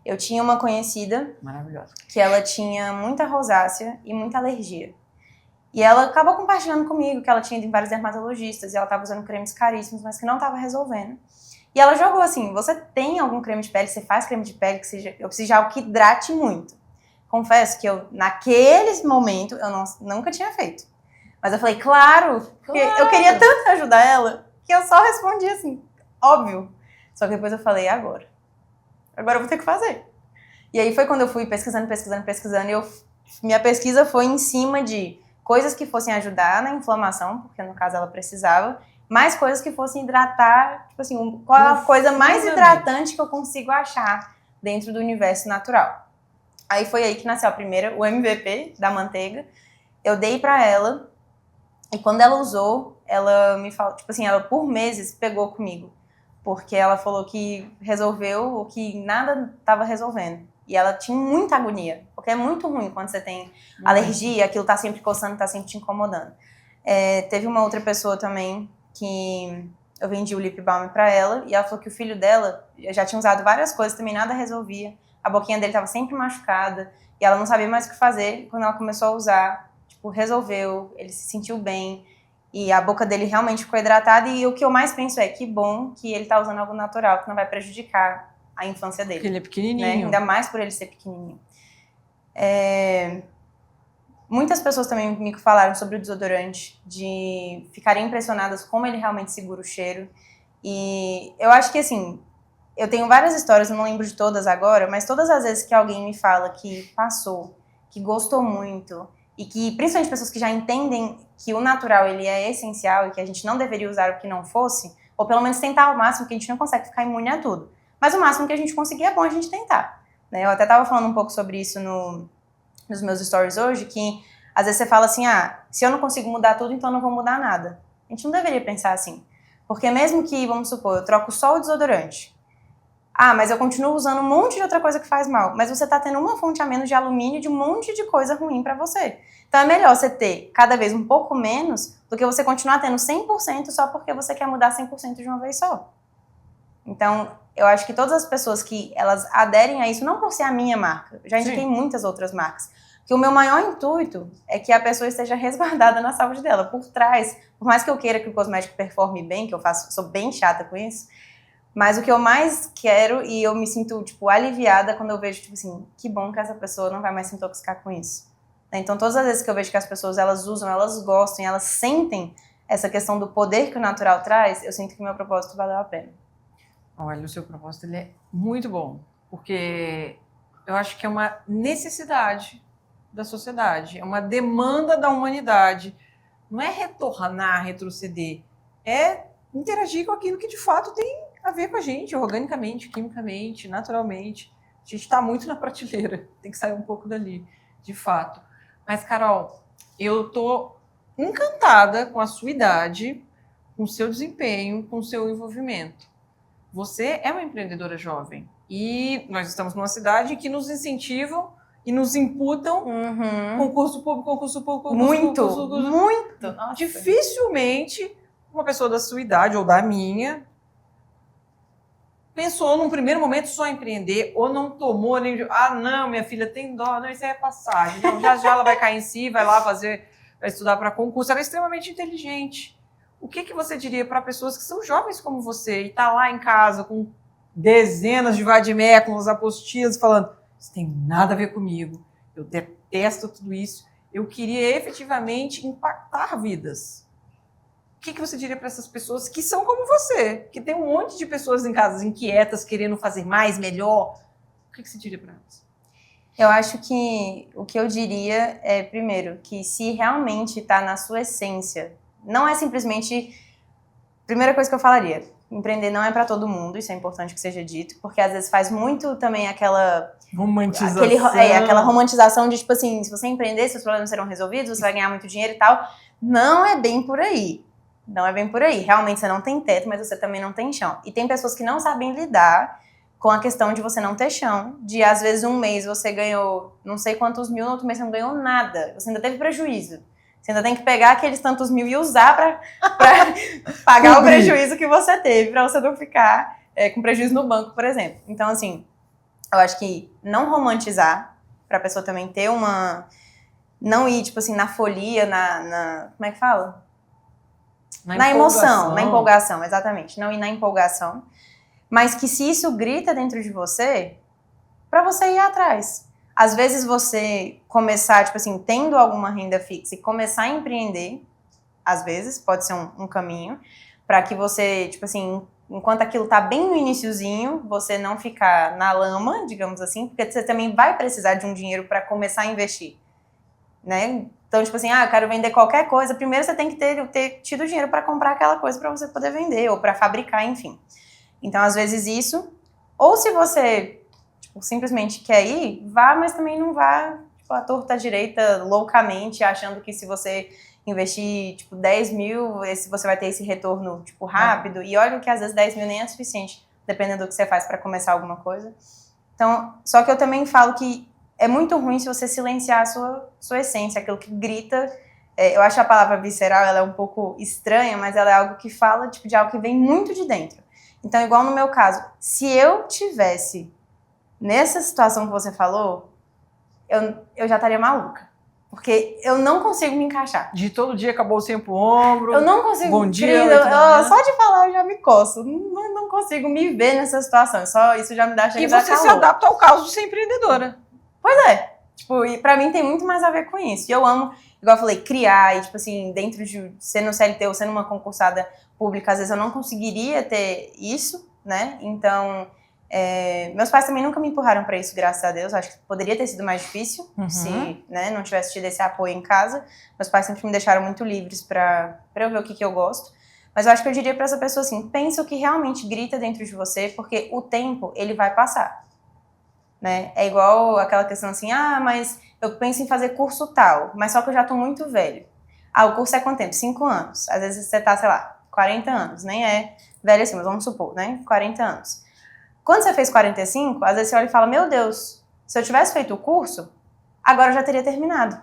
Eu tinha uma conhecida maravilhosa que ela tinha muita rosácea e muita alergia. E ela acabou compartilhando comigo que ela tinha ido em vários dermatologistas e ela estava usando cremes caríssimos, mas que não estava resolvendo. E ela jogou assim, você tem algum creme de pele, você faz creme de pele, eu preciso de algo que hidrate muito. Confesso que eu, naquele momento, eu nunca tinha feito. Mas eu falei, claro, porque eu queria tanto ajudar ela, que eu só respondi assim, óbvio. Só que depois eu falei, agora eu vou ter que fazer. E aí foi quando eu fui pesquisando, e minha pesquisa foi em cima de coisas que fossem ajudar na inflamação, porque no caso ela precisava, mais coisas que fossem hidratar, tipo assim, qual é a coisa mais hidratante que eu consigo achar dentro do universo natural. Aí foi aí que nasceu a primeira, o MVP da manteiga. Eu dei pra ela, e quando ela usou, ela me falou, tipo assim, ela por meses pegou comigo, porque ela falou que resolveu o que nada estava resolvendo. E ela tinha muita agonia, porque é muito ruim quando você tem alergia, aquilo tá sempre coçando, tá sempre te incomodando. Teve uma outra pessoa também que eu vendi o lip balm pra ela, e ela falou que o filho dela já tinha usado várias coisas, também nada resolvia. A boquinha dele tava sempre machucada, e ela não sabia mais o que fazer. E quando ela começou a usar, resolveu, ele se sentiu bem, e a boca dele realmente ficou hidratada. E o que eu mais penso é, que bom que ele tá usando algo natural, que não vai prejudicar a infância dele. Porque ele é pequenininho. Né? Ainda mais por ele ser pequenininho. Muitas pessoas também me falaram sobre o desodorante, de ficarem impressionadas como ele realmente segura o cheiro. E eu acho que, assim, eu tenho várias histórias, eu não lembro de todas agora, mas todas as vezes que alguém me fala que passou, que gostou muito, e que, principalmente pessoas que já entendem que o natural ele é essencial e que a gente não deveria usar o que não fosse, ou pelo menos tentar ao máximo, que a gente não consegue ficar imune a tudo. Mas o máximo que a gente conseguir é bom a gente tentar. Né? Eu até estava falando um pouco sobre isso nos meus stories hoje, que às vezes você fala assim, se eu não consigo mudar tudo, então eu não vou mudar nada. A gente não deveria pensar assim. Porque mesmo que, vamos supor, eu troco só o desodorante, mas eu continuo usando um monte de outra coisa que faz mal, mas você tá tendo uma fonte a menos de alumínio, de um monte de coisa ruim pra você. Então é melhor você ter cada vez um pouco menos do que você continuar tendo 100% só porque você quer mudar 100% de uma vez só. Então, eu acho que todas as pessoas que elas aderem a isso, não por ser a minha marca, eu já indiquei muitas outras marcas, que o meu maior intuito é que a pessoa esteja resguardada na saúde dela, por trás. Por mais que eu queira que o cosmético performe bem, que eu sou bem chata com isso, mas o que eu mais quero, e eu me sinto, aliviada quando eu vejo, assim, que bom que essa pessoa não vai mais se intoxicar com isso. Então, todas as vezes que eu vejo que as pessoas, elas usam, elas gostam, elas sentem essa questão do poder que o natural traz, eu sinto que o meu propósito valeu a pena. Olha, o seu propósito ele é muito bom, porque eu acho que é uma necessidade da sociedade, é uma demanda da humanidade. Não é retornar, retroceder, é interagir com aquilo que de fato tem a ver com a gente, organicamente, quimicamente, naturalmente. A gente está muito na prateleira, tem que sair um pouco dali, de fato. Mas, Carol, eu tô encantada com a sua idade, com o seu desempenho, com o seu envolvimento. Você é uma empreendedora jovem e nós estamos numa cidade que nos incentivam e nos imputam concurso público, Muito. Nossa. Dificilmente uma pessoa da sua idade ou da minha pensou num primeiro momento só em empreender ou não tomou nem de, não, minha filha tem dó, não, isso aí é passagem. Não, já ela vai cair em si, vai lá vai estudar para concurso. Ela é extremamente inteligente. O que você diria para pessoas que são jovens como você e tá lá em casa com dezenas de vadiméculos, apostilas, falando, isso tem nada a ver comigo, eu detesto tudo isso, eu queria efetivamente impactar vidas. O que você diria para essas pessoas que são como você, que tem um monte de pessoas em casa inquietas, querendo fazer mais, melhor? O que você diria para elas? Eu acho que o que eu diria é, primeiro, que se realmente está na sua essência, não é simplesmente... Primeira coisa que eu falaria, empreender não é para todo mundo, isso é importante que seja dito, porque às vezes faz muito também aquela... romantização. Aquela romantização de, tipo assim, se você empreender, seus problemas serão resolvidos, você vai ganhar muito dinheiro e tal. Não é bem por aí. Não é bem por aí. Realmente você não tem teto, mas você também não tem chão. E tem pessoas que não sabem lidar com a questão de você não ter chão, de às vezes um mês você ganhou não sei quantos mil, no outro mês você não ganhou nada. Você ainda teve prejuízo. Você ainda tem que pegar aqueles tantos mil e usar pra pagar o prejuízo que você teve, pra você não ficar com prejuízo no banco, por exemplo. Então, assim, eu acho que não romantizar, pra pessoa também ter uma... Não ir, tipo assim, na folia, como é que fala? Na emoção, na empolgação, exatamente. Não ir na empolgação. Mas que se isso grita dentro de você, pra você ir atrás. Às vezes você começar, tipo assim, tendo alguma renda fixa e começar a empreender, às vezes, pode ser um caminho, pra que você, tipo assim, enquanto aquilo tá bem no iniciozinho, você não ficar na lama, digamos assim, porque você também vai precisar de um dinheiro pra começar a investir, né? Então, tipo assim, eu quero vender qualquer coisa, primeiro você tem que ter tido dinheiro pra comprar aquela coisa pra você poder vender, ou pra fabricar, enfim. Então, às vezes isso, ou se você... simplesmente quer ir, vá, mas também não vá, tipo, à torta direita, loucamente, achando que se você investir, tipo, 10 mil, você vai ter esse retorno, tipo, rápido. E olha que às vezes 10 mil nem é suficiente, dependendo do que você faz para começar alguma coisa. Então, só que eu também falo que é muito ruim se você silenciar a sua essência, aquilo que grita. Eu acho a palavra visceral, ela é um pouco estranha, mas ela é algo que fala, tipo, de algo que vem muito de dentro. Então, igual no meu caso, se eu tivesse... nessa situação que você falou, eu já estaria maluca. Porque eu não consigo me encaixar. De todo dia acabou sempre o ombro. Eu não consigo. Bom dia. Só de falar eu já me coço. Não consigo me ver nessa situação. Só isso já me dá chega. E você se adapta ao caos de ser empreendedora. Pois é. Tipo, e pra mim tem muito mais a ver com isso. E eu amo, igual eu falei, criar. E tipo assim, dentro de ser no CLT ou sendo uma concursada pública, às vezes eu não conseguiria ter isso, né? Então... meus pais também nunca me empurraram para isso, graças a Deus. Acho que poderia ter sido mais difícil se não tivesse tido esse apoio em casa. Meus pais sempre me deixaram muito livres para eu ver o que eu gosto. Mas eu acho que eu diria para essa pessoa assim, pensa o que realmente grita dentro de você, porque o tempo, ele vai passar. Né? É igual aquela questão assim, mas eu penso em fazer curso tal, mas só que eu já tô muito velho. O curso é quanto tempo? 5 anos. Às vezes você tá, sei lá, 40 anos. Nem é velho assim, mas vamos supor, né? 40 anos. Quando você fez 45, às vezes você olha e fala, meu Deus, se eu tivesse feito o curso, agora eu já teria terminado.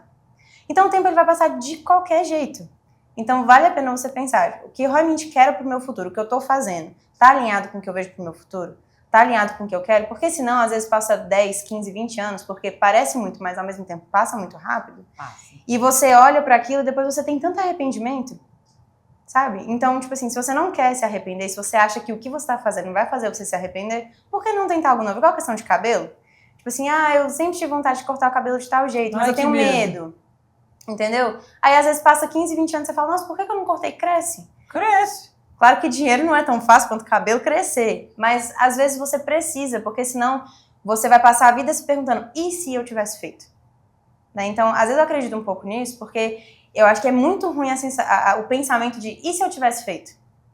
Então o tempo ele vai passar de qualquer jeito. Então vale a pena você pensar, o que eu realmente quero pro meu futuro, o que eu tô fazendo, tá alinhado com o que eu vejo pro meu futuro? Tá alinhado com o que eu quero? Porque senão às vezes passa 10, 15, 20 anos, porque parece muito, mas ao mesmo tempo passa muito rápido. E você olha para aquilo e depois você tem tanto arrependimento. Sabe? Então, tipo assim, se você não quer se arrepender, se você acha que o que você tá fazendo vai fazer você se arrepender, por que não tentar algo novo? Igual a questão de cabelo. Tipo assim, eu sempre tive vontade de cortar o cabelo de tal jeito, mas eu tenho medo. Entendeu? Aí, às vezes, passa 15, 20 anos e você fala, nossa, por que eu não cortei? Cresce. Cresce. Claro que dinheiro não é tão fácil quanto cabelo crescer, mas às vezes você precisa, porque senão você vai passar a vida se perguntando, e se eu tivesse feito? Né? Então, às vezes eu acredito um pouco nisso, porque... eu acho que é muito ruim o pensamento de e se eu tivesse feito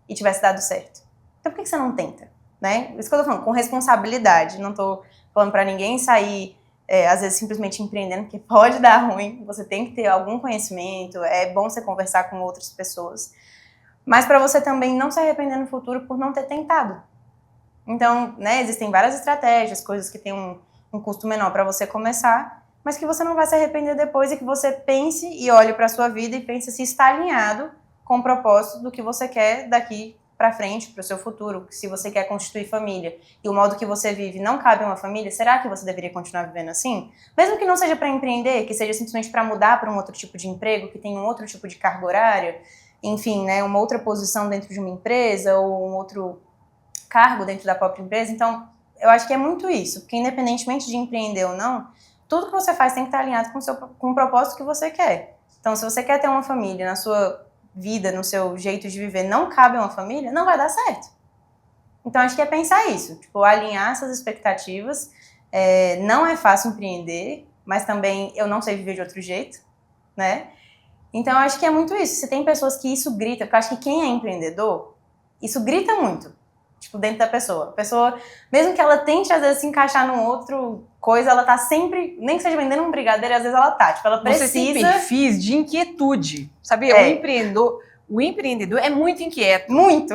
e tivesse dado certo? Então por que você não tenta? Né? Isso que eu tô falando, com responsabilidade. Não tô falando pra ninguém sair, às vezes, simplesmente empreendendo, porque pode dar ruim. Você tem que ter algum conhecimento, é bom você conversar com outras pessoas. Mas pra você também não se arrepender no futuro por não ter tentado. Então, né, existem várias estratégias, coisas que têm um custo menor pra você começar, mas que você não vai se arrepender depois e que você pense e olhe para a sua vida e pense se está alinhado com o propósito do que você quer daqui para frente, para o seu futuro. Se você quer constituir família e o modo que você vive não cabe a uma família, será que você deveria continuar vivendo assim? Mesmo que não seja para empreender, que seja simplesmente para mudar para um outro tipo de emprego, que tenha um outro tipo de carga horária, enfim, né, uma outra posição dentro de uma empresa ou um outro cargo dentro da própria empresa. Então, eu acho que é muito isso, porque independentemente de empreender ou não, tudo que você faz tem que estar alinhado com o propósito que você quer. Então, se você quer ter uma família na sua vida, no seu jeito de viver, não cabe uma família, não vai dar certo. Então, acho que é pensar isso, tipo, alinhar essas expectativas. Não é fácil empreender, mas também eu não sei viver de outro jeito, né? Então, acho que é muito isso. Se tem pessoas que isso grita, porque eu acho que quem é empreendedor, isso grita muito, tipo, dentro da pessoa. A pessoa, mesmo que ela tente, às vezes, se encaixar num outro coisa, ela tá sempre, nem que seja vendendo um brigadeiro, às vezes ela tá, tipo, ela precisa... Você tem perfis de inquietude, sabia? O empreendedor é muito inquieto. Muito.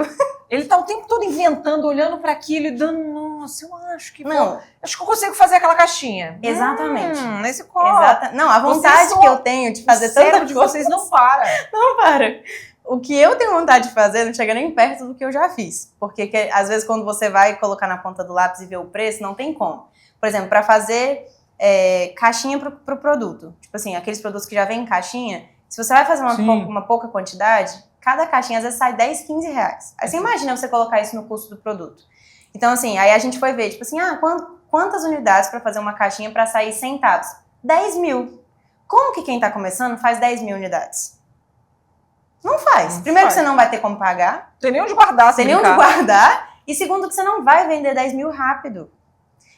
Ele tá o tempo todo inventando, olhando para aquilo e dando, nossa, eu acho que... Não. Acho que eu consigo fazer aquela caixinha. Exatamente. Nesse copo. Não, a vontade que eu tenho de fazer tanta coisa... de vocês não para. Não para. O que eu tenho vontade de fazer não chega nem perto do que eu já fiz. Porque, às vezes, quando você vai colocar na ponta do lápis e ver o preço, não tem como. Por exemplo, para fazer caixinha pro produto. Tipo assim, aqueles produtos que já vêm em caixinha, se você vai fazer uma pouca quantidade, cada caixinha às vezes sai 10, 15 reais. Aí você imagina você colocar isso no custo do produto. Então, assim, aí a gente foi ver, tipo assim, quantas unidades para fazer uma caixinha para sair centavos? 10 mil. Como que quem tá começando faz 10 mil unidades? Não faz. Primeiro que você não vai ter como pagar. Tem nem onde guardar. Tem nem onde guardar. E segundo que você não vai vender 10 mil rápido.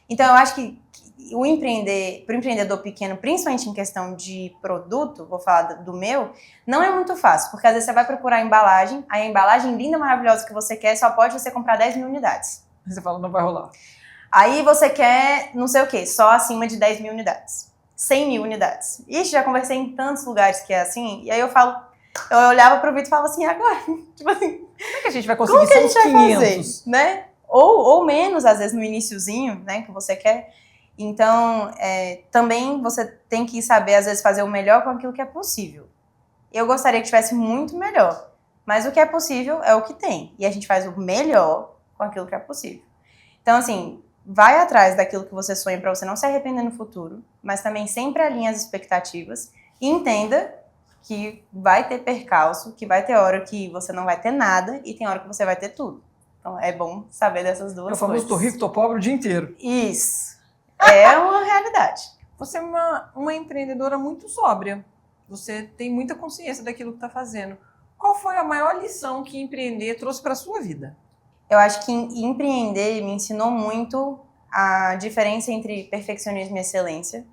Então, eu acho que pro empreendedor pequeno, principalmente em questão de produto, vou falar do meu, não é muito fácil. Porque às vezes você vai procurar a embalagem, aí a embalagem linda, maravilhosa que você quer, só pode você comprar 10 mil unidades. Você fala, não vai rolar. Aí você quer, não sei o quê, só acima de 10 mil unidades. 100 mil unidades. Ixi, já conversei em tantos lugares que é assim, e aí eu olhava pro Vitor e falava assim, agora, tipo assim, como é que a gente vai conseguir? Como que a gente vai 500? fazer, né? Ou menos, às vezes, no iniciozinho, né, que você quer. Então, também você tem que saber, às vezes, fazer o melhor com aquilo que é possível. Eu gostaria que tivesse muito melhor, mas o que é possível é o que tem. E a gente faz o melhor com aquilo que é possível. Então, assim, vai atrás daquilo que você sonha para você não se arrepender no futuro, mas também sempre alinhe as expectativas e entenda que vai ter percalço, que vai ter hora que você não vai ter nada e tem hora que você vai ter tudo. Então é bom saber dessas duas coisas. É o famoso tô rico, tô pobre o dia inteiro. Isso. É uma realidade. Você é uma empreendedora muito sóbria. Você tem muita consciência daquilo que está fazendo. Qual foi a maior lição que empreender trouxe para a sua vida? Eu acho que empreender me ensinou muito a diferença entre perfeccionismo e excelência.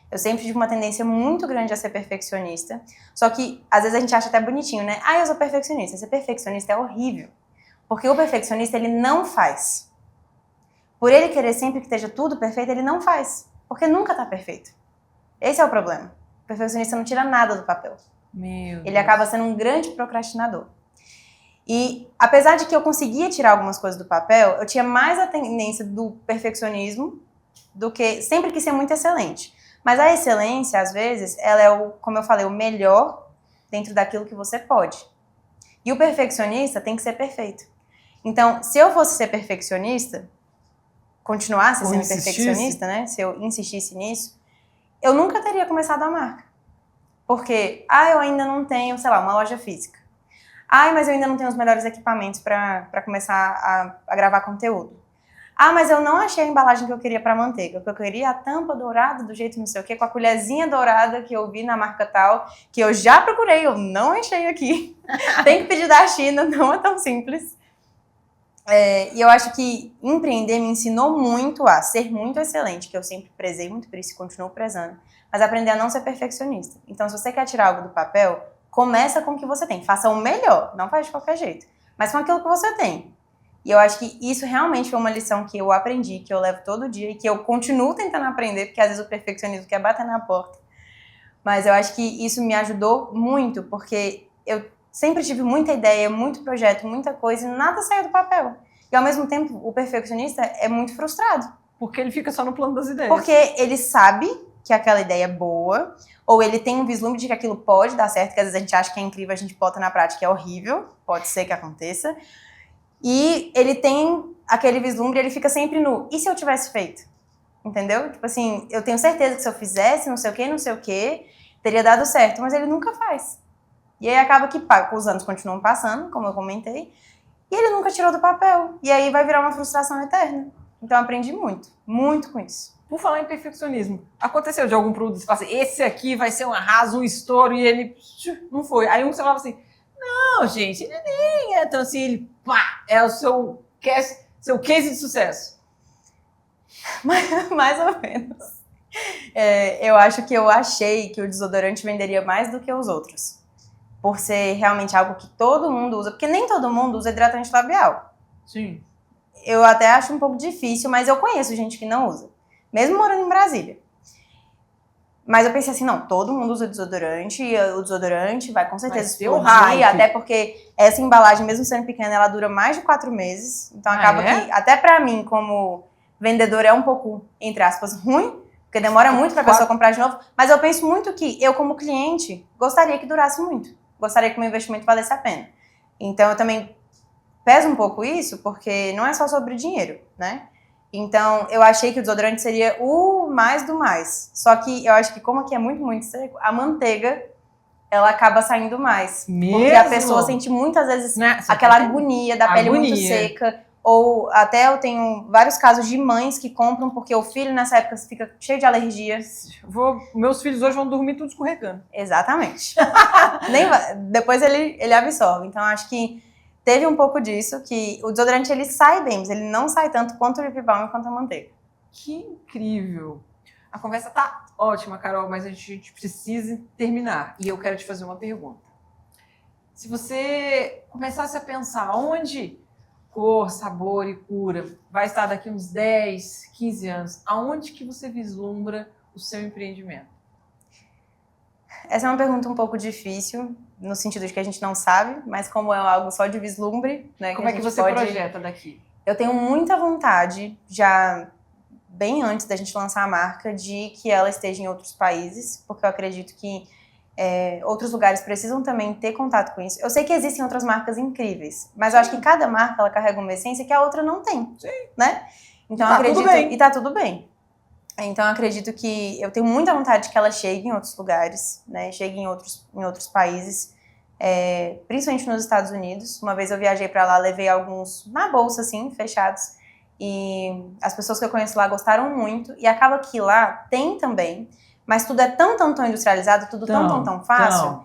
Eu sempre tive uma tendência muito grande a ser perfeccionista. Só que, às vezes, a gente acha até bonitinho, né? Eu sou perfeccionista. Ser perfeccionista é horrível. Porque o perfeccionista, ele não faz. Por ele querer sempre que esteja tudo perfeito, ele não faz. Porque nunca está perfeito. Esse é o problema. O perfeccionista não tira nada do papel. Ele acaba sendo um grande procrastinador. E, apesar de que eu conseguia tirar algumas coisas do papel, eu tinha mais a tendência do perfeccionismo do que sempre quis ser muito excelente. Mas a excelência, às vezes, ela é, como eu falei, o melhor dentro daquilo que você pode. E o perfeccionista tem que ser perfeito. Então, se eu fosse ser perfeccionista, continuasse sendo perfeccionista, né? Se eu insistisse nisso, eu nunca teria começado a marca. Porque, eu ainda não tenho, sei lá, uma loja física. Mas eu ainda não tenho os melhores equipamentos para começar a gravar conteúdo. Mas eu não achei a embalagem que eu queria para manteiga. Porque eu queria a tampa dourada do jeito não sei o quê, com a colherzinha dourada que eu vi na marca tal, que eu já procurei, eu não achei aqui. Tem que pedir da China, não é tão simples. E eu acho que empreender me ensinou muito a ser muito excelente, que eu sempre prezei muito por isso e continuo prezando, mas aprender a não ser perfeccionista. Então, se você quer tirar algo do papel, começa com o que você tem. Faça o melhor, não faz de qualquer jeito, mas com aquilo que você tem. E eu acho que isso realmente foi uma lição que eu aprendi, que eu levo todo dia e que eu continuo tentando aprender, porque às vezes o perfeccionismo quer bater na porta. Mas eu acho que isso me ajudou muito, porque eu sempre tive muita ideia, muito projeto, muita coisa e nada saiu do papel. E ao mesmo tempo, o perfeccionista é muito frustrado. Porque ele fica só no plano das ideias. Porque ele sabe que aquela ideia é boa, ou ele tem um vislumbre de que aquilo pode dar certo, que às vezes a gente acha que é incrível, a gente bota na prática, é horrível, pode ser que aconteça. E ele tem aquele vislumbre, ele fica sempre no, e se eu tivesse feito? Entendeu? Tipo assim, eu tenho certeza que se eu fizesse, não sei o que, teria dado certo, mas ele nunca faz. E aí acaba que os anos continuam passando, como eu comentei, e ele nunca tirou do papel. E aí vai virar uma frustração eterna. Então eu aprendi muito, muito com isso. Por falar em perfeccionismo, aconteceu de algum produto que você fala assim, esse aqui vai ser um arraso, um estouro, e ele não foi. Aí você falava assim, não, gente, ele nem é tão assim, ele pá, é o seu case de sucesso. Mais ou menos. Eu acho que eu achei que o desodorante venderia mais do que os outros. Por ser realmente algo que todo mundo usa, porque nem todo mundo usa hidratante labial. Sim. Eu até acho um pouco difícil, mas eu conheço gente que não usa. Mesmo morando em Brasília. Mas eu pensei assim, não, todo mundo usa desodorante, e o desodorante vai com certeza explodir, até porque essa embalagem, mesmo sendo pequena, ela dura mais de 4 meses. Então acaba que, até pra mim, como vendedor, é um pouco, entre aspas, ruim, porque demora muito pra pessoa comprar de novo. Mas eu penso muito que eu, como cliente, gostaria que durasse muito. Gostaria que o meu investimento valesse a pena. Então eu também peso um pouco isso, porque não é só sobre dinheiro, né? Então, eu achei que o desodorante seria o mais do mais. Só que eu acho que como aqui é muito, muito seco, a manteiga, ela acaba saindo mais. Mesmo? Porque a pessoa sente muitas vezes aquela agonia da pele muito seca. Ou até eu tenho vários casos de mães que compram porque o filho nessa época fica cheio de alergia. Meus filhos hoje vão dormir tudo escorregando. Exatamente. Depois ele absorve. Então, acho que teve um pouco disso, que o desodorante ele sai bem, mas ele não sai tanto quanto o lip balm e quanto a manteiga. Que incrível! A conversa tá ótima, Carol, mas a gente precisa terminar. E eu quero te fazer uma pergunta. Se você começasse a pensar onde cor, sabor e cura vai estar daqui uns 10, 15 anos, aonde que você vislumbra o seu empreendimento? Essa é uma pergunta um pouco difícil, no sentido de que a gente não sabe, mas como é algo só de vislumbre, né? Como é que você projeta daqui? Eu tenho muita vontade, já bem antes da gente lançar a marca, de que ela esteja em outros países, porque eu acredito que outros lugares precisam também ter contato com isso. Eu sei que existem outras marcas incríveis, mas eu acho que cada marca ela carrega uma essência que a outra não tem, né? Então eu acredito e tá tudo bem. Então, eu acredito que eu tenho muita vontade de que ela chegue em outros lugares, né? Chegue em outros países, principalmente nos Estados Unidos. Uma vez eu viajei para lá, levei alguns na bolsa, assim, fechados. E as pessoas que eu conheço lá gostaram muito. E acaba que lá tem também, mas tudo é tão industrializado, tudo tão fácil,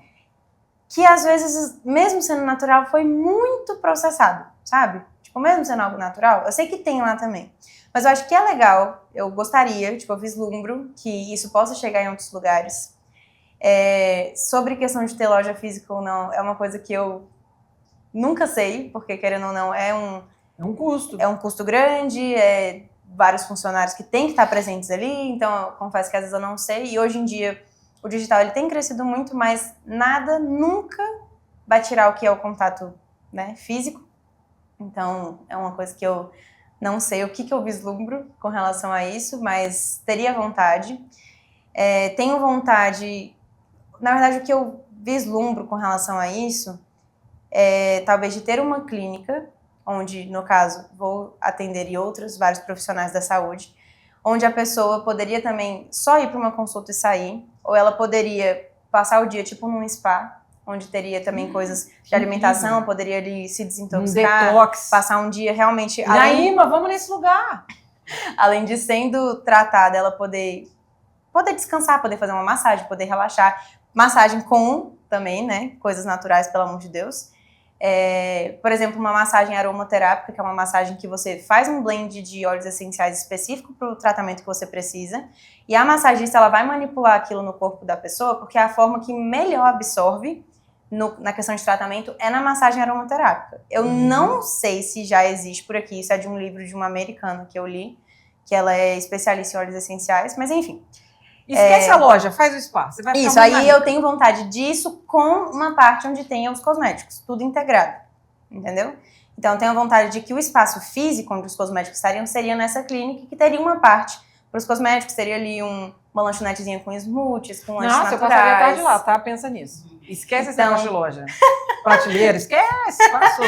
que às vezes, mesmo sendo natural, foi muito processado, sabe? Tipo, mesmo sendo algo natural, eu sei que tem lá também. Mas eu acho que é legal, eu gostaria, eu vislumbro que isso possa chegar em outros lugares. Sobre questão de ter loja física ou não, é uma coisa que eu nunca sei, porque querendo ou não, é um custo. É um custo grande, vários funcionários que têm que estar presentes ali, então eu confesso que às vezes eu não sei. E hoje em dia, o digital ele tem crescido muito, mas nada nunca vai tirar o que é o contato, né, físico. Então, é uma coisa que eu não sei o que eu vislumbro com relação a isso, mas teria vontade. Tenho vontade... Na verdade, o que eu vislumbro com relação a isso é talvez de ter uma clínica, onde, no caso, vou atender vários profissionais da saúde, onde a pessoa poderia também só ir para uma consulta e sair, ou ela poderia passar o dia tipo num spa, onde teria também coisas de alimentação, poderia ali se desintoxicar, detox. Passar um dia realmente... Naíma, vamos nesse lugar! Além de sendo tratada, ela poder descansar, poder fazer uma massagem, poder relaxar. Massagem com também, né, coisas naturais, pelo amor de Deus. Por exemplo, uma massagem aromaterápica, que é uma massagem que você faz um blend de óleos essenciais específico para o tratamento que você precisa. E a massagista, ela vai manipular aquilo no corpo da pessoa, porque é a forma que melhor absorve na questão de tratamento é na massagem aromaterápica. Eu não sei se já existe por aqui, isso é de um livro de uma americana que eu li, que ela é especialista em óleos essenciais, mas enfim. Esquece a loja, faz o spa. Você vai ficar isso, aí eu tenho vontade disso com uma parte onde tenha os cosméticos, tudo integrado, entendeu? Então eu tenho vontade de que o espaço físico onde os cosméticos estariam seria nessa clínica, que teria uma parte para os cosméticos, teria ali uma lanchonetezinha com smoothies, com lanches Nossa, naturais. eu passaria a tarde lá, tá? Pensa nisso. Esquece esse negócio de loja. Prateleira, esquece, passou.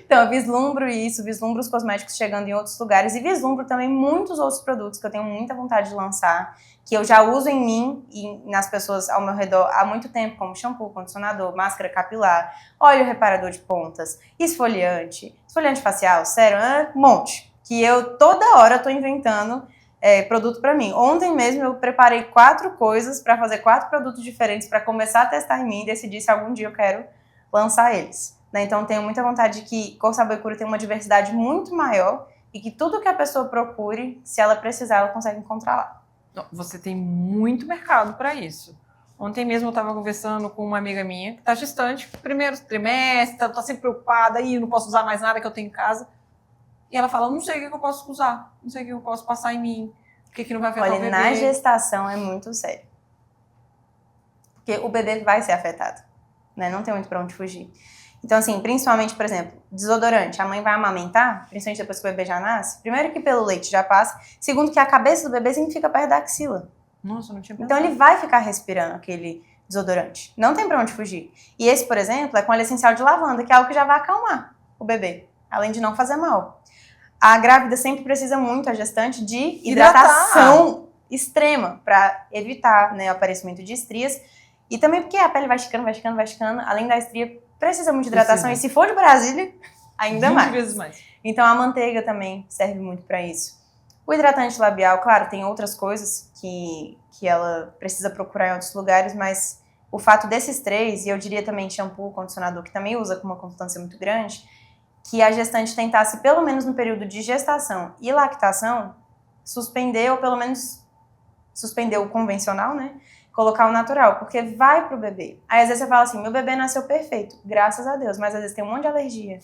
Então, eu vislumbro isso, vislumbro os cosméticos chegando em outros lugares e vislumbro também muitos outros produtos que eu tenho muita vontade de lançar, que eu já uso em mim e nas pessoas ao meu redor há muito tempo, como shampoo, condicionador, máscara capilar, óleo reparador de pontas, esfoliante facial, sérum, um monte. Que eu toda hora tô inventando produto para mim. Ontem mesmo eu preparei 4 coisas para fazer 4 produtos diferentes para começar a testar em mim e decidir se algum dia eu quero lançar eles. Né? Então tenho muita vontade de que Cor, Sabor e Cura tenha uma diversidade muito maior e que tudo que a pessoa procure, se ela precisar, ela consegue encontrar lá. Você tem muito mercado para isso. Ontem mesmo eu estava conversando com uma amiga minha que está gestante, primeiro trimestre, está sempre preocupada, não posso usar mais nada que eu tenho em casa. E ela fala, não sei o que eu posso usar, não sei o que eu posso passar em mim, o que não vai afetar o bebê. Olha, na gestação é muito sério. Porque o bebê vai ser afetado, né? Não tem muito para onde fugir. Então, assim, principalmente, por exemplo, desodorante. A mãe vai amamentar, principalmente depois que o bebê já nasce. Primeiro que pelo leite já passa. Segundo que a cabeça do bebê sempre fica perto da axila. Nossa, eu não tinha pensado. Então ele vai ficar respirando aquele desodorante. Não tem pra onde fugir. E esse, por exemplo, é com óleo essencial de lavanda, que é algo que já vai acalmar o bebê. Além de não fazer mal. A grávida sempre precisa muito, a gestante, de hidratação extrema para evitar, né, o aparecimento de estrias. E também porque a pele vai esticando. Além da estria, precisa muito de hidratação. Precisa. E se for de Brasília, ainda 20 vezes mais. Então a manteiga também serve muito para isso. O hidratante labial, claro, tem outras coisas que ela precisa procurar em outros lugares, mas o fato desses 3, e eu diria também shampoo, condicionador, que também usa com uma constância muito grande, que a gestante tentasse, pelo menos no período de gestação e lactação, suspender, ou pelo menos suspender o convencional, né? Colocar o natural, porque vai pro bebê. Aí às vezes você fala assim, meu bebê nasceu perfeito, graças a Deus, mas às vezes tem um monte de alergia.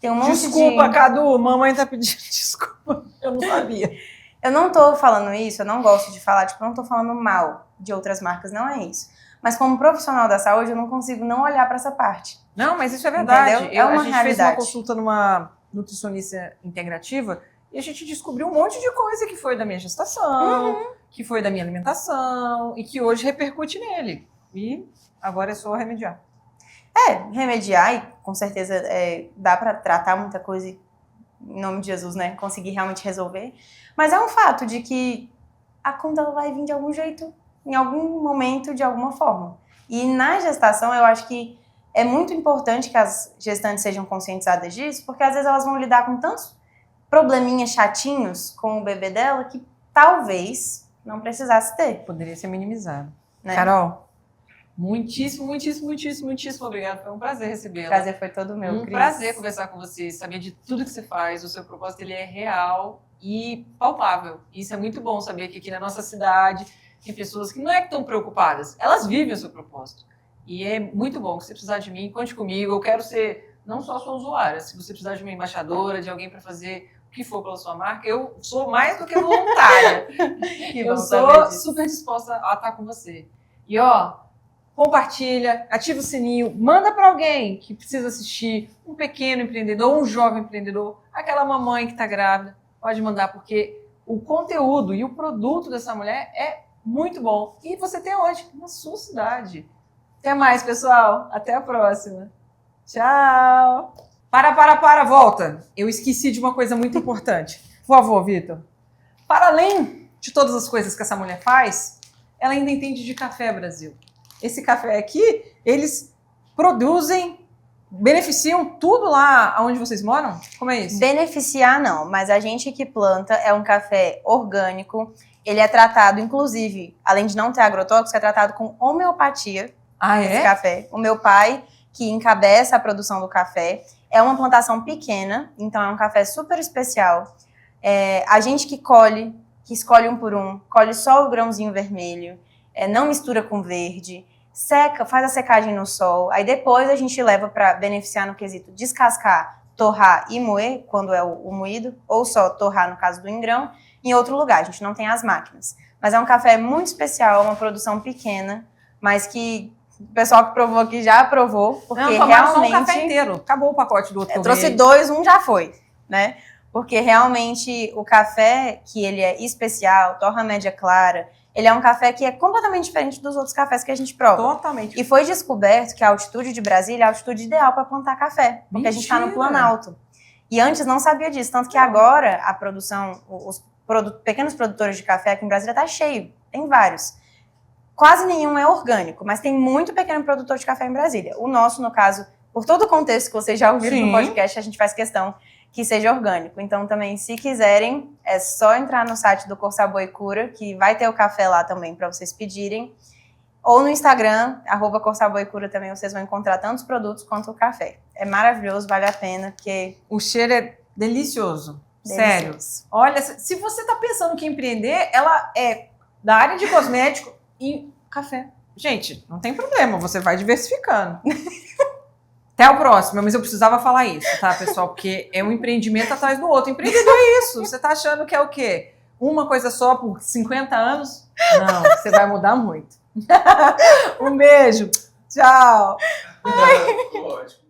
Tem um monte Desculpa, Cadu, mamãe tá pedindo desculpa, eu não sabia. Eu não tô falando isso, eu não gosto de falar, eu não tô falando mal de outras marcas, não é isso. Mas como profissional da saúde, eu não consigo não olhar pra essa parte. Não, mas isso é verdade. Entendeu? A gente fez uma consulta numa nutricionista integrativa e a gente descobriu um monte de coisa que foi da minha gestação, que foi da minha alimentação e que hoje repercute nele. E agora é só remediar. Remediar e com certeza dá pra tratar muita coisa em nome de Jesus, né? Conseguir realmente resolver. Mas é um fato de que a conta ela vai vir de algum jeito, em algum momento, de alguma forma. E na gestação eu acho que é muito importante que as gestantes sejam conscientizadas disso, porque às vezes elas vão lidar com tantos probleminhas chatinhos com o bebê dela que talvez não precisasse ter. Poderia ser minimizado. Né? Carol, muitíssimo obrigada. Foi um prazer recebê-la. O prazer foi todo meu, Cris. Prazer conversar com você, saber de tudo que você faz. O seu propósito ele é real e palpável. Isso é muito bom saber que aqui na nossa cidade tem pessoas que não é que estão preocupadas, elas vivem o seu propósito. E é muito bom. Se você precisar de mim, conte comigo. Eu quero ser não só sua usuária. Se você precisar de uma embaixadora, de alguém para fazer o que for pela sua marca, eu sou mais do que voluntária. Eu sou super disposta a estar com você. E compartilha, ativa o sininho, manda para alguém que precisa assistir, um pequeno empreendedor, um jovem empreendedor, aquela mamãe que está grávida, pode mandar, porque o conteúdo e o produto dessa mulher é muito bom. E você tem onde? Na sua cidade. Até mais, pessoal. Até a próxima. Tchau. Para, volta. Eu esqueci de uma coisa muito importante. Por favor, Vitor. Para além de todas as coisas que essa mulher faz, ela ainda entende de café, Brasil. Esse café aqui, eles produzem, beneficiam tudo lá onde vocês moram? Como é isso? Beneficiar não, mas a gente que planta é um café orgânico. Ele é tratado, inclusive, além de não ter agrotóxico, é tratado com homeopatia. Esse café. O meu pai, que encabeça a produção do café, é uma plantação pequena, então é um café super especial. A gente que colhe, que escolhe um por um, colhe só o grãozinho vermelho, não mistura com verde, seca, faz a secagem no sol, aí depois a gente leva para beneficiar no quesito descascar, torrar e moer, quando é o moído, ou só torrar no caso do engrão, em outro lugar, a gente não tem as máquinas. Mas é um café muito especial, uma produção pequena, mas que o pessoal que provou aqui já aprovou, porque realmente... Só um café inteiro, acabou o pacote do outro. Eu trouxe 2, um já foi, né? Porque realmente o café, que ele é especial, torra média clara, Ele é um café que é completamente diferente dos outros cafés que a gente prova. Totalmente. E foi descoberto que a altitude de Brasília é a altitude ideal para plantar café, porque a gente está no Mentira! Planalto. E antes não sabia disso, tanto que agora a produção, os pequenos produtores de café aqui em Brasília está cheio, tem vários. Quase nenhum é orgânico, mas tem muito pequeno produtor de café em Brasília. O nosso, no caso, por todo o contexto que vocês já ouviram no podcast, a gente faz questão que seja orgânico. Então, também, se quiserem, é só entrar no site do Cor Sabor e Cura, que vai ter o café lá também para vocês pedirem. Ou no Instagram, @Cor Sabor e Cura, também vocês vão encontrar tanto os produtos quanto o café. É maravilhoso, vale a pena, porque... O cheiro é delicioso. Sério. Delicioso. Olha, se você está pensando que empreender, ela é da área de cosmético e café. Gente, não tem problema, você vai diversificando. Até o próximo, mas eu precisava falar isso, tá, pessoal? Porque é um empreendimento atrás do outro. Empreendedor é isso. Você tá achando que é o quê? Uma coisa só por 50 anos? Não, você vai mudar muito. Um beijo. Tchau. Ótimo.